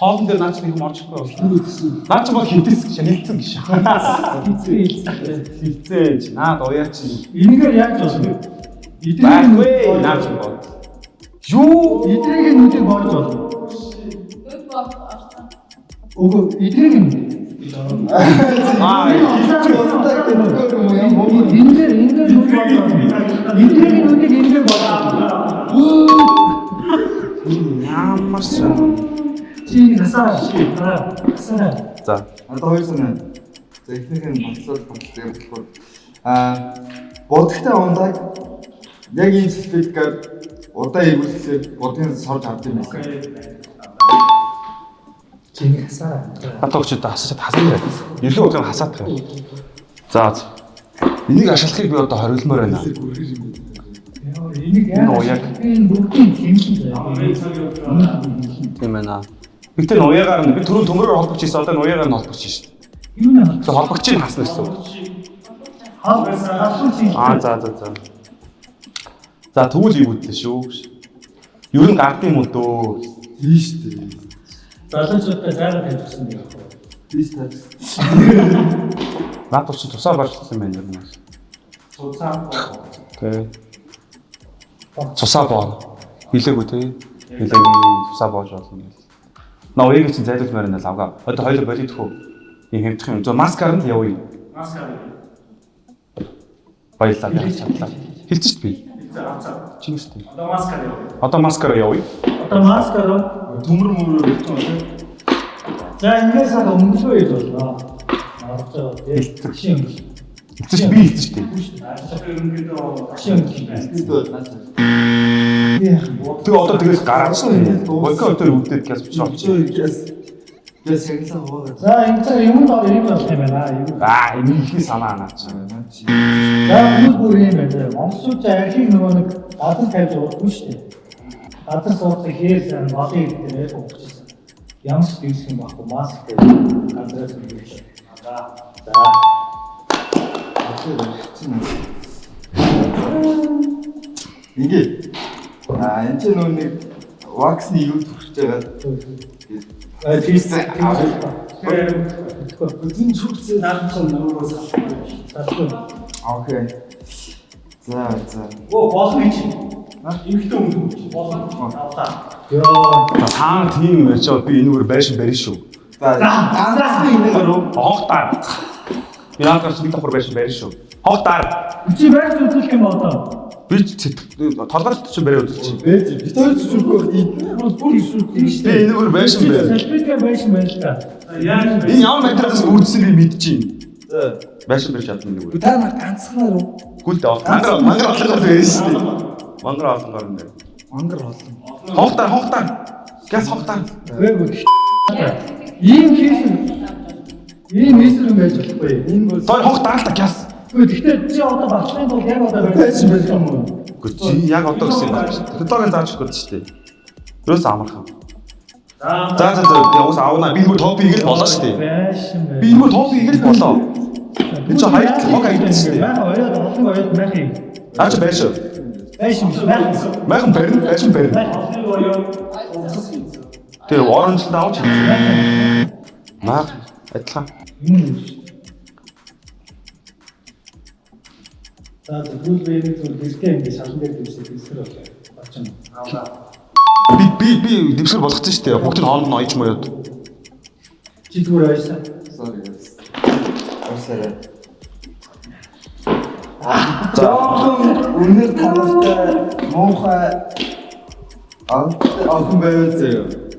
Хоолн дээр наач нэг юм орчихгүй байна. Наач бол хитээс гэж хэлсэн гэж. Хитсэн чи наад уяа чи. Ингээр яаж болно? Байхгүй наач бол. Юу? Эдрийг нүдийг болж болно. Нүд боо орсон. Үгүй эдрийг нь. Ингээр нүд болж болно. Эдрийг нүдийг ингээр болж болно. Ямар сон. Чи хасаа. За. Одоо хоёр санаа. За эхнийхэн батлаад болохоор бодгтой ундаг яг ийм сэлбэлгээр удаа эргүүлэхээр бодгийн сорж авд юм байна. Чи хасаа. Хатагч одоо хасаад хасаад. Ерхий утгаар хасаад байна. За. Энийг ашиглахыг би одоо хоригломоор байна. Энийг яг энэ бүгдийн хэмжээ. Тийм байна. Би тэр уяагаар нь би түрүү төмөрөөр холбогч хийсэн одоо уяагаар нь холбогч шүү дээ. Юу нэ? Тэр холбогчийг хасна гэсэн. За. За тэгвэл юу гэдлээ шүү. Юу н гардын юм уу дөө. Тийм шүү дээ. Залуучуудаа зайгаад тавьчихсан юм. Тийм шүү дээ. Наад чи тусаа барьсан юм байна юм. Тэ. Тусаа боо. Хэлээгүй тэ. Хэлээгүй тусаа боож болно гэл. На уяг чинь зайлуулмаар байна л авгаа. Одоо хоёул болид хөө. Ийм хэмжих юм. За маскар нь явъя. Маскар. Баярлалаа чадлаа. Хэлсэн шүү дээ би. Чи шүү дээ. Одоо маскар яваа. Одоо маскар явъя. Одоо маскар Төмөр мөрөөр өгсөн үү? за ингээс хаа өнгөлөө ил болно. Хэлсэн. Шин. Хэлсэн би хэлсэн шүү дээ. Шин. Тэг одоо тэгээс гараад шүү. Бокко өдөр өвдөд гэж бичиж Яс шагнасан хоогаа. За энэ цаа юм доо юм болох юм байна. энэ их санаа наач. За бүр юм байна. Монголчууд архив нөгөө нэг бадан тавьж удахгүй шүү дээ. Бадан сууцыг хээс молын дээр өгчихсэн. Ямар ч дийсэх юм баггүй масктэй ганцаас үлдээ. За. Ингээ. Энэ ч нөө нэг ваксны юу төрж байгаа. Тийс. Үзэн шүрцээ наадсан нөрөөс Тасгүй. Окей. За. Оо болно чи. Эмхтэй өмнө болно. Таа тийм ярьж байгаа би энэгээр байшин барина шүү. За. Ганцхан энэ гаруу. Хогтаар. Би наадаас нэг давхар байшин барина шүү. Хогтаар. Чи байж үзүүлэх юм одоо. Би толгойлт чинь барай үзүүлчих. Би тойд зүрх байх. Бүр зүрх. Би энэгээр байшин барина. Салбитгаар байшин байна л да. Яаж Энэ ямар материалаас бүрдсэн би мэдчихээн. За. Байшин барьж чадна энэгээр. Та нар ганцханаар уу? Гүлдээ мангар олгоор байна шүү дээ. Мангар олгоор нэ. Мангар олон. Хогтаар. Газ хогтаар. ийм хийсэн байж болохгүй. Энэ бол Той хогтаар та газ. Гэхдээ чи одоо багцлын тул яг одоо Байшин байх юм уу? Чи яг одоо гэсэн юм байна шүү дээ. Төлөөрөө зааж өгөх шүү дээ. Юус амархан. За тэгээ уус аавна би нөгөө топ хийгээл болоо шүү дээ. байшин байна. Би нөгөө топ хийгээл болоо. Энэ ч хайт хог хайт шүү дээ. Маа ойлоо олон ойлоо махи. Аач байшин. Байшин махи. Майхан барин, байшин барин. Тэгээ оранжлд авч хийсэн. Маа адилхан. За тэгвэл би зөв гэртээ ингэ шалан дээр дэвсэх хэлсэр болоо. Очин авлаа. Би дэвсгэр болгоцсон шүү дээ. Бүгд хоолнд нь оёж моёд. Чи зүгээр байсан. Sorry guys. Орсараа. За Үнээр танартай муухай авсан байвал заяа.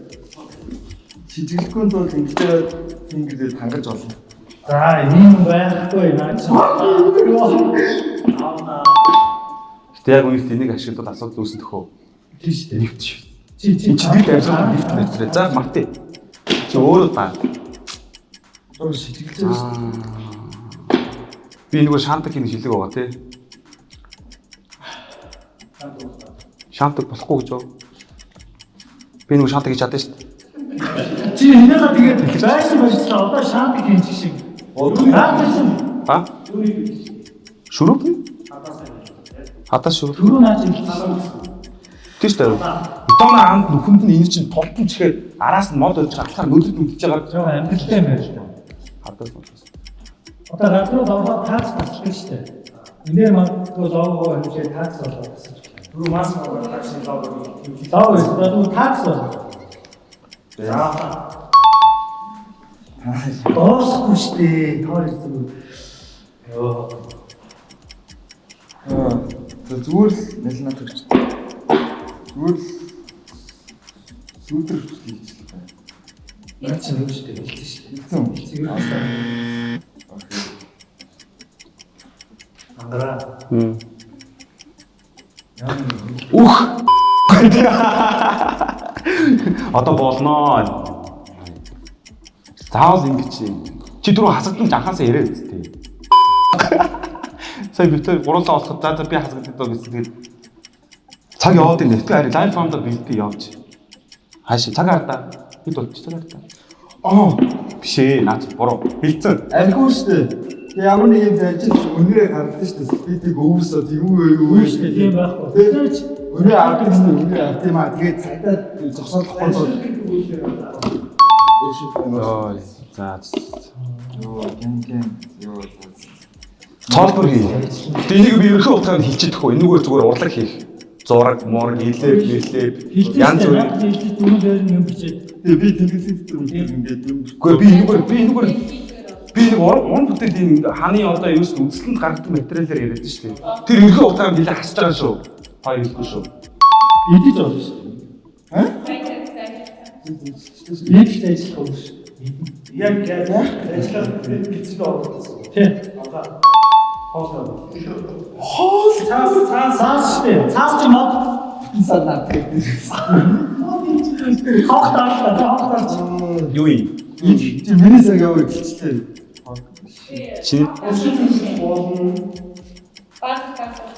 Шижилгэхгүй бол ингэж хангаж болно. За ийм байхгүй наач. гэтээ яг үнэхээр энийг ашиглаад асуудал үүснэ төхөө. Тийм шүү дээ. Нэвч. Чи Бид амьсгал нэвт мэтрээ. За мартыг. Чи өөрөө таа. Өөр шижилж байгаа шүү дээ. Би нөгөө шантаг хин шилэг байгаа тий. Шантаг болохгүй гэж байна. Би нөгөө шантаг хийж чадсан шүү дээ. чи энийгээ тэгээд байшин одоо шаант хийж шиг. Наадсан. А? Шүрүүп нь? Хатас шүрүүп. Түрүү наач хэлсэн. Тийш дээ. Бетон аанд нүхэнд нь энэ чинь толтон чихээр араас нь мод болж галахаар нүдэд нүдж байгаа. Жоо амжилттай юм байна шүү дээ. Хатас болоос. Одоо гадруу даваа таац таслах шүү дээ. Энээр магадгүй логоо хэмжээ таац болоод гэсэн. Түрүү мас болоод таац логоо. Логоо эсвэл таац болоо. Доосгүй шүү дээ. Тоор ирсэн. Йоо. Зүгээр л нэлнэ төрч. Зүгээр л сүдэр хийж байна. Яаж ч юм шүү дээ. Хэлсэн шүү дээ. Хэлсэн үү? Зүгээр. Окей. Ангара. Ух. Одоо болноо. Заавал ингэж чи түрүү хасагдсан анхаасаа яриад үстэй. Сая битээ гурлаа олоход за би хасагддаг доо гэсэн. Тэгээд цаг яваад энэ нэвтрээ харин лайв фонд бэлдээ явж. Хаашаа цаг ардаа. Хэд болчих цаг ардаа. Биш ээ наач буруу. Бэлдсэн. Альгүй шүү дээ. Тэгээ ямар нэг юм зайлж өнөрөө гардаг шүү дээ. Бидийг өвсөд юу Үгүй шүү дээ. Тийм байхгүй. Тэгэж өнөө авдаг шүү дээ. Өнөө авд юм аа. Тэгээд цагдаа зогсоолохгүй бол Ой за. ёо гэн ёо. Цаалбар хий. Гэтэ энийг би ерөнхий утгаараа хэлчихдэг хөө. Энэгээр зүгээр урлаг хийх. Зураг, морг, хэлээ. Янз бүр. Дөрөв дээр юм бичээд. Тэгээ би тэнгэсэд ингээд юм. Үгүй би нэг уран бүтээл ийм ханы одоо юу ч үзэлтэнд гаргадаг материалаар яриад шүү дээ. Тэр ерөнхий утгаараа нэлээд хасж байгаа шүү. Хоёр хэлгүй шүү. Идэж болно шүү дээ. Идэж ажиллах уу шүү. Яг ажиллах гэсэн байна. Тийм. Хоол цаас шүү дээ. Цаас ч мод Санаа тэгээд. хогтаа. Юу юм? Чи миний цаг яваа гэлчлээ. Чи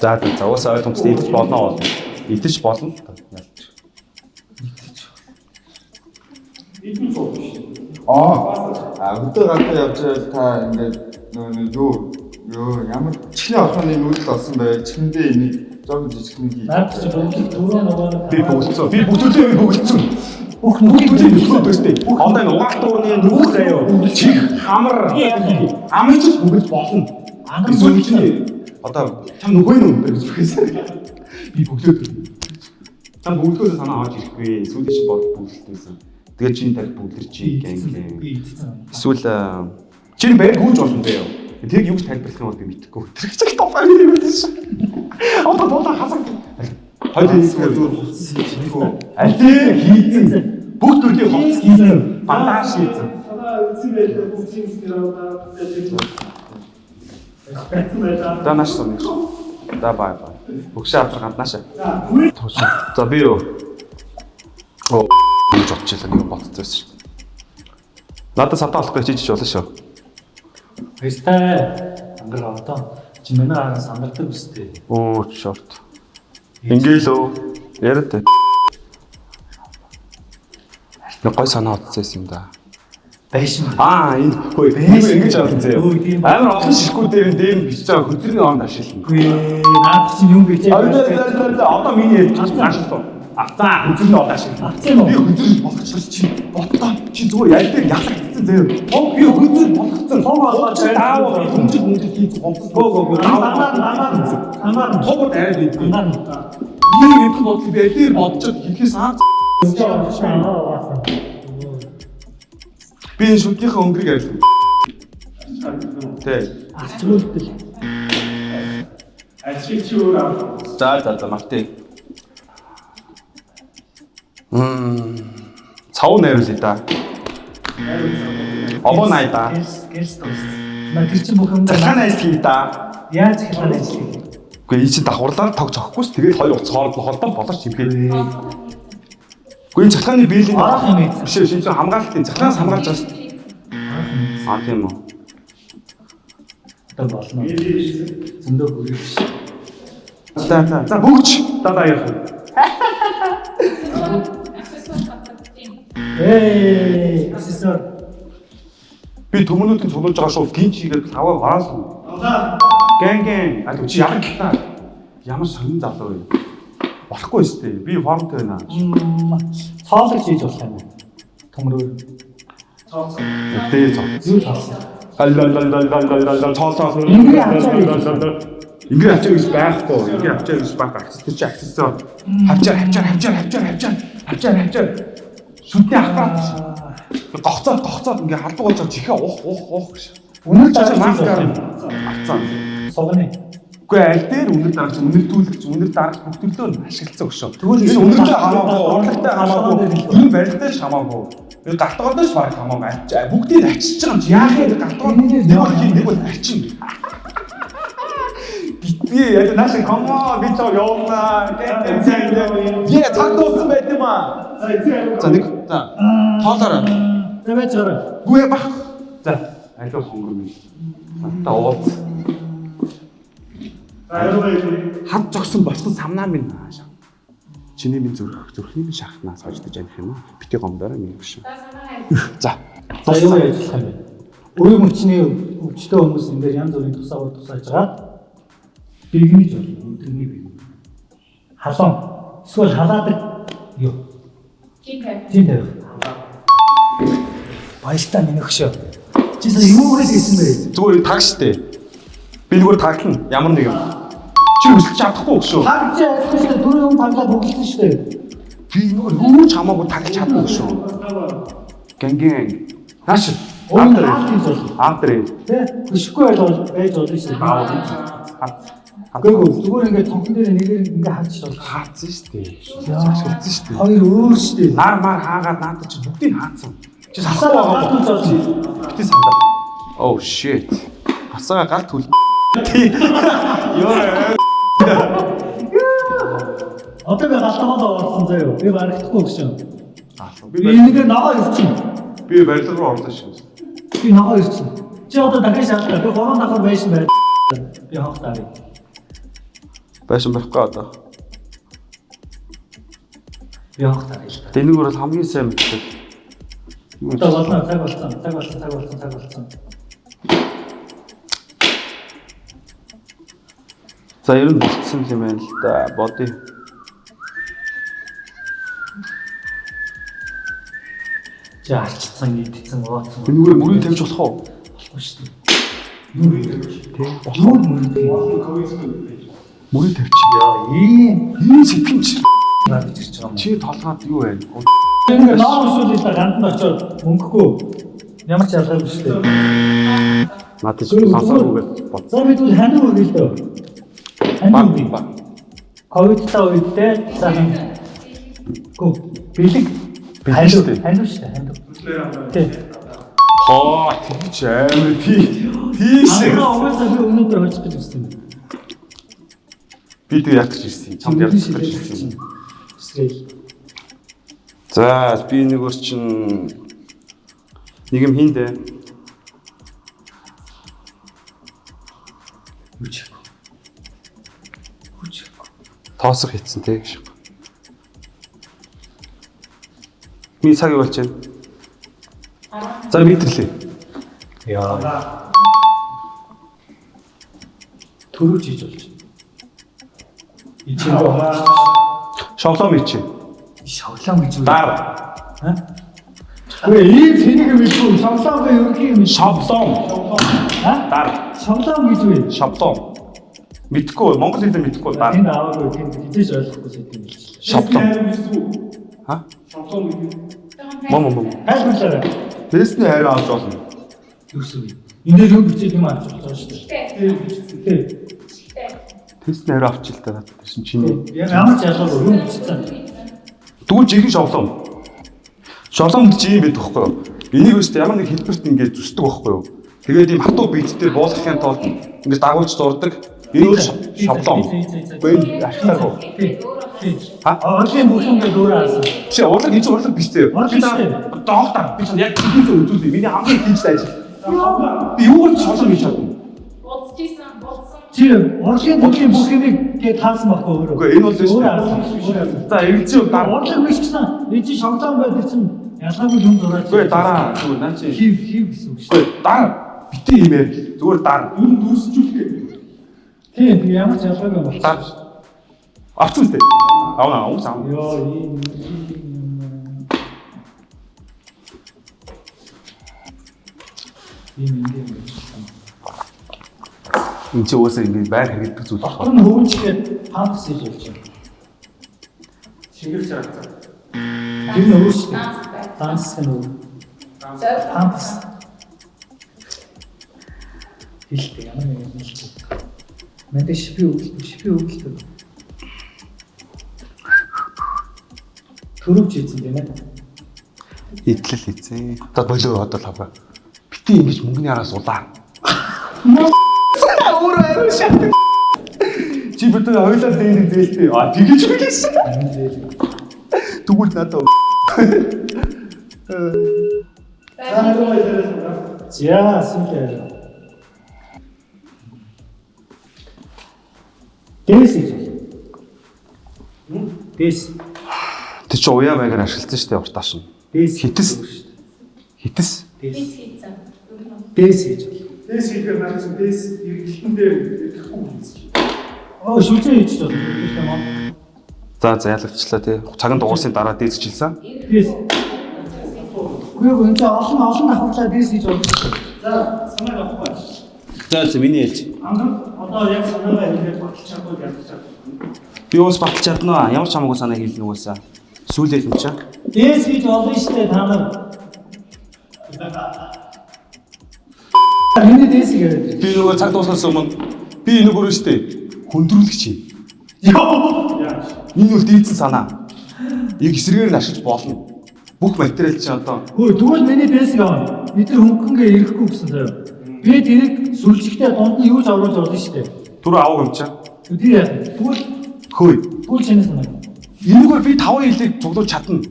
за уус ойлгомжтой идэж болно бол идэж болно. өдөр гадаа явж та ингээд юу ямар чихний орхоны нүүдэлд олсон байвал чихэндээ энийг зог жижиг нэг хийж. Наад чи бүгд түрүү нөгөө Би бүгдсэн. Би бүгдсэн. Бүх бүгд төстэй. Одоо энэ угаалт дууны нүх заяа. Чих хамар амч бүгд болно. Эсвэл чи одоо чам нүхөө нүх гэж хэлсэн. Би бүгдөө. Чам бүгдөөс санаа авч ирэхгүй. Сүүлийн чи бүгдэлтэйсэн. Тэгээд чинь тарих бүгдэрчи гэнг. Эсвэл чинь барь гүйж болно дээ. Тэр юу ч тайлбарлах юм бол би мэдэхгүй. Тэр их топаа юм байна шүү. Одоо дуулаа хасаг. Хоёр хэлсээр зүгээр хувцас хийчихгүй. Аль хийцэн. Бүх төрлийн хувцас хийцэн. Бандаж хийцэн. Да наш сон. Да бай. Бүгшээ авдар ганднааша. За би юу? Оо гэж бодчихлаа нэг бодчихсон шүү. Надад савтаа болохгүй чийж болно шүү. Баяртай. Ангар одоо чи манай араас сандардаг үстэй. Оо шорт. Ингээл яриад. Нэг гой санаа утсаас юм да. Байшин. Энэ хөөе ингэж авсан зөө. Амар олон шишгүүд дээр нь бичиж байгаа хөдөрний оронд ашиглана. Үгүй наад чи юм бичээ. Одоо миний ярьж байгаа ашиглав. За хөдөрний оронд ашиглана. Би хөдөр болгочихсон чи бодлоо. Чи зүгээр яль дээр ялагдсан зөө. Би хөдөр болгоцсон. Том болгож аав хүнжиг хийж гомцгоо. Амар том арай бид. Би нэг бодлоо би яль дээр бодчиход хийхээс би энэ шүтгийнхээ өнгөрийг ярьлаа. Тэ. Арчмуултал. За марти. Цав найруулъя да. Обоо най да. Гэрс тус. Маа тэр чинь бүх юм захаан ажил да. яаж захаан ажил. Үгүй энэ чинь давхарлаар тог зогхгүй ш. Тэгээд хоёр уц хооронд холдоо болооч чимхээ. Үгүй захааны биелийн биш чинь хамгаалтын захаанаас хамгаалж байгаа ш. Тийм үү. Одоо болно. Зөндөө бүрий биш. За бүгч дадаа яах вэ? Асесор. Би төмөнүүдийн цуглуулж байгаа шууд гин чигээр таваа ваасан. Гэн. А чи ямар гитаа? Ямар сонин залуу вэ? Болохгүй шүү дээ. Би формтой байна. Цоолог хийж болох юм уу? Төмрөө. Цоолог. Дээр цоо. Юу цоолсон? Цоолсон. Ингээ авчаа гэж байхгүй. Ингээ авчаа гэж баг аксес чи аксесоо. Хавчаар. Шүтний ахраад. Гогцоод ингээ халбаг болж чихээ уух гэж. Үнэр дараа маскаар авцаа. Согны. Үгүй аль дээр үнэр дарагч, үнэр дарагч бүх төрлөө ашиглацсан өгшөө. Тэгвэл энэ үнэртэй хамаагүй, урлагтай хамаагүй, энэ барилтай ч хамаагүй. Энэ галтгоордоос баг хамаагүй. Бүгдийг ачиж байгаа юм чи яах юм галтгоор нэг бол ачин. Би яа нааш комоо би чоо явна. Яа тандуулсан байт юм аа. За нэг тоолоор. Тэвэчээр. Гүй баг. За алуу хонгор минь. Та ууц. Хад зогсон босгон самнаа минь нааш. Чиний минь зүрхний минь шахнаас хождож амих юм уу? Бити гомдороо минь гэж. За. За юу ажиллах юм бэ? Өөрийн мөчний өвчтөе хүмүүс энэ дээр янз бүрийн тусааж байгаа. Бигнэж болно. Өдрөний биг. Халуун. Эсвэл халаадаг юу? Тийм дээр. Баяртай минь өгшөө. Чи сая юу хийсэн бэ? Зүгээр таг штэ. Би зүгээр таглана. Ямар нэг юм. Чи өсөж чадахгүй өгшөө. Тагч яахгүй шүү дээ. Дөрөв юм таглаад өгсөн шүү дээ. Би юу ч хамаагүй таглаж чадахгүй өгшөө. Гэнген. Нааш. Аадрээ. Тэ? Хөшөхгүй байж болно шүү дээ. Гэгөө зүгээр ингээд цонхон дээр нэгээр ингээд хаачих бол хаацсан шүү дээ. Ашигласан шүү дээ. Хоёр өөр шүү дээ. Нар хаагаад наадад чи бүгдийг хаацсан. Чи Хасаа галт хүлж авч. битээ сандаа. Oh shit. Хасаа галт хүл. Ёо. Одоо би галтгоод орсон заяа. Би барагдахгүй өгсөн. Би Би нэгээр нагаа ирчихин. би барилга руу орлоо шүү. Би нагаа ирчихин. Чи одоо дахиж шаардлагатай. Би 3 дахар байшин байр. Би хавтаа. Байшин байхгүй одоо. Би хавтаа. Тэнэг бол хамгийн сайн мэддэг. Одоо болно цаг болсон. За ер нь болцсон юм байна л да. Бодъё. За арчсан идсэн ууцсан. Энэгээр мөрийг тавьж болох уу? Болохгүй шүү дээ. Мөрийг тавьчих. Яа ийм сэтгэмж. надад ирж байгаа юм. Чи толгойд юу вэ? Ингээ наа уушгүй л ганданд очиод мөнгөгүй. Ямар ч ялгаагүй шүү дээ. Надад сонсоогүй бод. За бид хандив өгье л дээ. Хандив ба. Ковидтай үедээ цаахан. Гү бэлэг хандив шүү дээ. Тий. Хоо тийч амар тийш. Угаасаа би өнөөдөр очих гэж ирсэн юм. Би тэг ятгч ирсэн. Чамд ятгч ирсэн. Стрэл. За би нэгөр чин нэг юм хийндэ. Хүч. Тоосох хийцэн тэг гэж. Би цаг явуулж байна. За мэдэрлээ. Яа. Төрөж хийж болж. Ичээ Шовлоо ичээ. шавлаа гэж үү? Дар. Үгүй ийм тэнийг мэдгүй шавлаа гэх юм юм. Шовлоо. Дар. Шавлаа гэж үү? Шовлоо. Мэдхгүй Монгол хэлээр мэдхгүй дар. Тэнд аваагүй тэнд хизээж ойлгохгүй зүйл юм. Шовлоо. Ха? Шавлаа Мом. Хайлбарлаарай. Тэсний хайр авч болно. Юусэн. Энд дээр юу бичиж юм авч байгаа шүү дээ. Тий. Тэсний хайр авч л та гэсэн чиний. Ямар ч ялгаагүй юу бичсэн. Тэгвэл жихэн шовлоо. Шовлоомд чи юм байдаг байхгүй юу? Энийг өстэй ямар нэг хэлбэрт ингээд зүсдэг байхгүй юу? Тэгээд ийм хатуу биетээр буулгахын тулд ингээд дагуулж зурдаг. Энэ бол шовлоо. Бэн ашиглах уу? Орлын бүхэнгээ дөөрөө алсан. Чи урлаг хийж урлаг биш дээ. Би доогтаа би ч яг тиймээс үзүүлээ. Миний хамгийн ихэнх ажил. Би юу ч шовлоо хийж чадна. бодсон. Чи орлын бүхнийг гээд таасан байхгүй өөрөө. Үгүй энэ бол шүү. За эвэлзээ дараа. Орлын биш гэсэн. Энэ чи шавлаан байдаг чинь ялгаагүй юм зураач. Үгүй дараа. Зүгээр наа чи. Хив гэсэн үг шүү. Үгүй дараа. Битээ юм ээ. Зүгээр дараа. Юу дүүсчүүлэх гээ. Тийм би ямар ч ялгаагүй байна. Дараа. Авч үзтээ. Аваа уус аа. Йоо ийм Энд чи уусаа ингэ байр хэрэгдэх зүйл байна. дотор нь хөвчгээд пампс хийж болж байна. Шингэрч харагдсан. Тэр нь өөр шүү дээ. Данс гэнэ. Пампс. Хэлтэй ямар нэг юм хэлтэй. Мэдээ шипи өгөлтэй. Төрөвч ийцэн тийм ээ. Идэл хийцээ. Одоо болоо одоо лавга. Битээ ингэж мөнгөний араас улаа. Өөр аим шат. Чи битээ хоёлаа дээд зээлтэй. А тэгэж үлээсэн. Тэгвэл надад. За сүүлээ. Дэс. Тэг чи уяа байгаар ашигласан шүү дээ уртааш нь. Дэс Хитэс. Дэс хийцэн. хийж. Дэс хийхээр наачсан дэс эргэлтэндээ ирэхгүй үзчих. Шүлжээ хийж байна. За зайлгчлаа тий. Цагийн дугаарсны дараа дээсчилсэн. Дэс. Гүг энэ олон давхарлаа дэс хийж болно. За санааг авахгүй. За миний хэлж. Одоо яг санаагаа хэлээд баталж чадахгүй гэж чадчих. Би уус баталж чадна. Ямар ч хамаагүй санаа хэлнэ уусаа. Сүүлээ юм чаа. Дэс хийж болно шүү дээ та нар. Миний дэс хийгээд. Би нөгөө цаг дуусахаас өмнө би энийг өрөө штэ. Хөндрүүлэх чинь. Яа. Энэ бол дийдсэн санаа. Яг эсрэгээр нь ашиглаж болно. Бүх материал чинь одоо. Хөөе тэгвэл миний дэс яа. Эдгээр хөнгөнгөө ирэхгүй гэсэн заяа. Би тэрийг сүлжигтэй дунд нь юу ч оруулж болно шүү дээ. Түрүү авах юм чаа. Тэр яа. Тэгвэл Хөөе. чиний санаа. Энэгээр би 5 хэлийг цуглуулж чадна.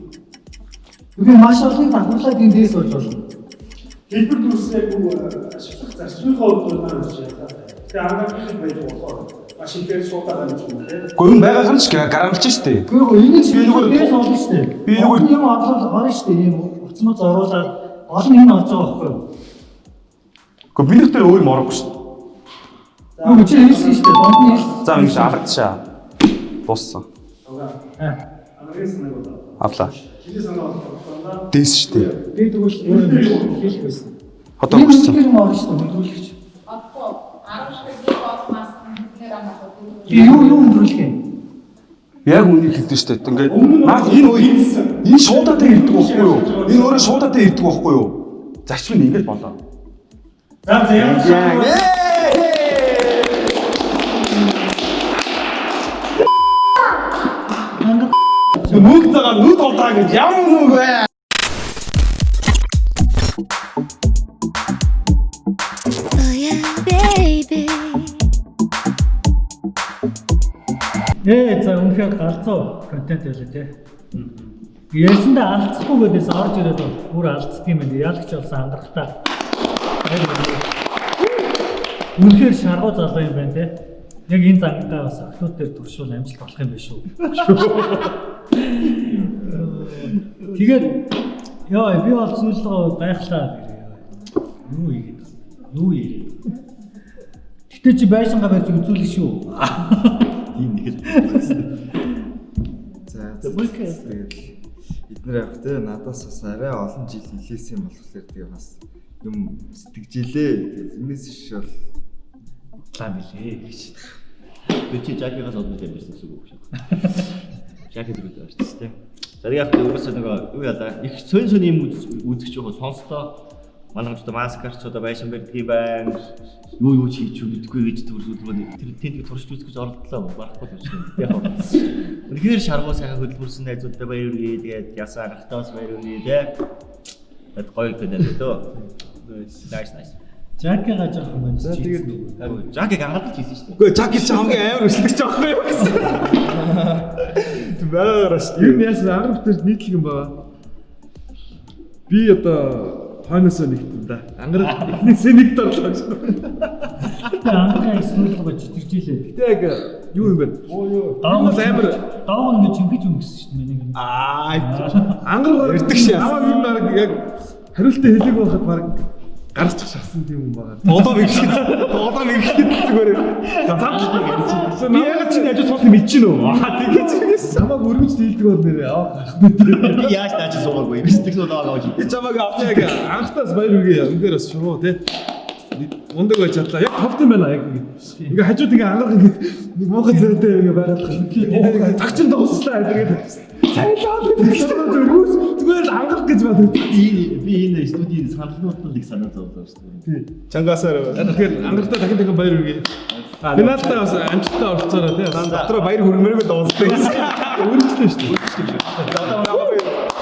Би маш олон давхарлаад энэ дэс болж болно. Хэлбэр дүрсээ ашиглах зарчмынхаа хувьд маань үзэж байна. Тэгээ анхаарал байж болохоор маш ихээр суудаад байна юм тийм. Гүн байгаа хань ч гарамлж штэ. Гэхдээ энийг Би нөгөө- дэс болно шүү дээ. Би нөгөө- юм адлал гарна шүү дээ. Ийм уцмал зоруулаад олон юм олж байгаа байхгүй юу? Гэхдээ би нэг тэр өөр юм орохгүй шүү. Юу чи хэлсэн шүү дээ. Донд нь хэлсэн. За ингэж алгадчихаа. Дууссан. Авлаа. Дээс шүү дээ. Би тэгвэл өөрөө хэлэх байсан. Одоо өгсөн. Тэр юм орно шүү дээ. Хөндрүүлэгч. Отко 10 ширхэг отмаас нэр амаа. Юу хөндрүүлэх юм? Яг үнийг хэлдэг шүү дээ. Ингээд наад энэ шуудаатай ирдэг байхгүй юу? Энэ өөрөө шуудаатай ирдэг байхгүй юу? Зарчим нь ингэж болоо. За ямар ч Нүг цагаан нүд удаа гэж ямар нүг вэ? Oh yeah, baby. за үнэхээр галзуу контент байлаа те. Ярьсандаа алдчихгүй гэдээс орж ирээд бүр алдчих юм байна. Яалагч болсон ангарахтаа. Үнэхээр шаргуу залуу юм байна те. Яг энэ зангаа бас охтууд дээр туршуул амжилт болох юм биш үү? Тэгээд яа би бол зүйлгөө байхлаа гэрээ. Юу ийгээд. Гэтэ чи байшингаа барьж үзүүлэх шүү. Тийм нэг л. За тэгээд эдгээр яг те надаас бас арай олон жил илээсэн юм болохоор тэгээ бас юм сэтгэжээлээ. Тэрнээс ш бол Лаа билээ гэж. Би чи жаггаас одод ярьсан гэсэн үг шүү. Жагг гэдэг үү тийм. За яг өөрөөсөө нөгөө юу яла их сон юм үзэж байгаа сонслоо. Манай хамтдаа маскарч одоо байшин барьдгийг байна. Юу хийж мэдгүй гэж төрүүлбэл тэр тэнд туршиж үзэх гэж оролдлоо барахгүй л байна. Яг гоо. Үнэхээр шаргуу сайхан хөдөлмөрсөн найзуудтай баяр хүргэе. Тэгээд ясаа анхтаас баяр хүргэе те. Тэд гоё гэдэг дөө. Nice. Жакига жоох юм байна. за тэгээд Жагг ангаадч хийсэн шүү дээ. Үгүй Жаки ч хамгийн амар өсөлтөж байгаа юм гэсэн. Байгаараас юу яасан анх бүтэж нийтлэг юм байна. Би одоо хойноосоо нэгтэн да. Ангараг эхнээсээ нэг дорлоо шүү. Ангаа эсвэл гож чичирчээлээ. Гэтэ яг юу юм бэ? Даавал амар даавал ингэ чимхэж өнгөсөн шүү дээ нэг. ангараг Ирдэг шээ. Намаа юм баг яг хариултаа хэлээг байхад баг гарч шахсан тийм юм байна. Одоо ирэхэд зүгээр. Би яг чинь ажил суулт мэдчихэв нөө. Тэгээд намайг өргөж дийлдэг бол нэрээ авах байх. Би яаж тааж суугаагүй. Бистик суугаа авч. Би чамайг авчааг Анхтаас баяр хүргэе. Үнээр бас шувуу те. Ундаг байж чадлаа. Яг товт юм байна яг. Ингээ хажууд ингээ ангараг ингээ нэг муухай зөрөдөө ингээ байгаад. Цаг чин дуусчлаа гэдэг. Цайлаа гэдэг. Зүгээр л ангарах гэж бод. Би энэ студийн саналнууд нь нэг санаа зовлоо шүү дээ. Чангаасаар. Тэгэхээр ангарахтаа дахин баяр хүргэе. Финалдаа бас амжилттай оролцоороо те. Дотроо баяр хүрмээргүй дууссан. Өөрчлөлтөө шүү дээ.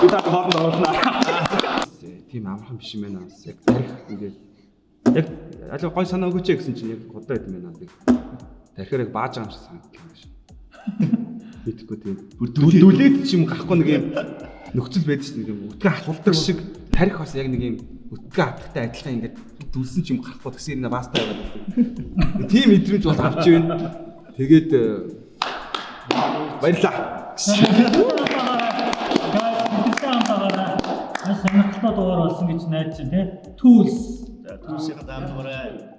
Би та хооронд оруулнаа. Тийм амархан биш юм байна. Яг тарих ингээд яг аль гой санаа өгөөч гэсэн чинь яг удаа байт юм байна. Тарихаар яг бааж байгаа юм шиг санагдсан юм шиг. Мэдхгүй тийм. Дүлээд ч юм гахгүй нэг юм нөхцөл байдаг шүү дээ. Үтгэн хатулдаг шиг тарих бас яг нэг юм үтгэн хатлагтай адилхан ингээд дүлсэн ч юм гарахгүй гэсэн юм баастай байгаад. Тийм мэдрэмж бол авч байна. Тэгээд баярлаа. Сонирхолтой дугаар болсон гэж найдаж байна те. Tools. Түүсийн даамдгаараа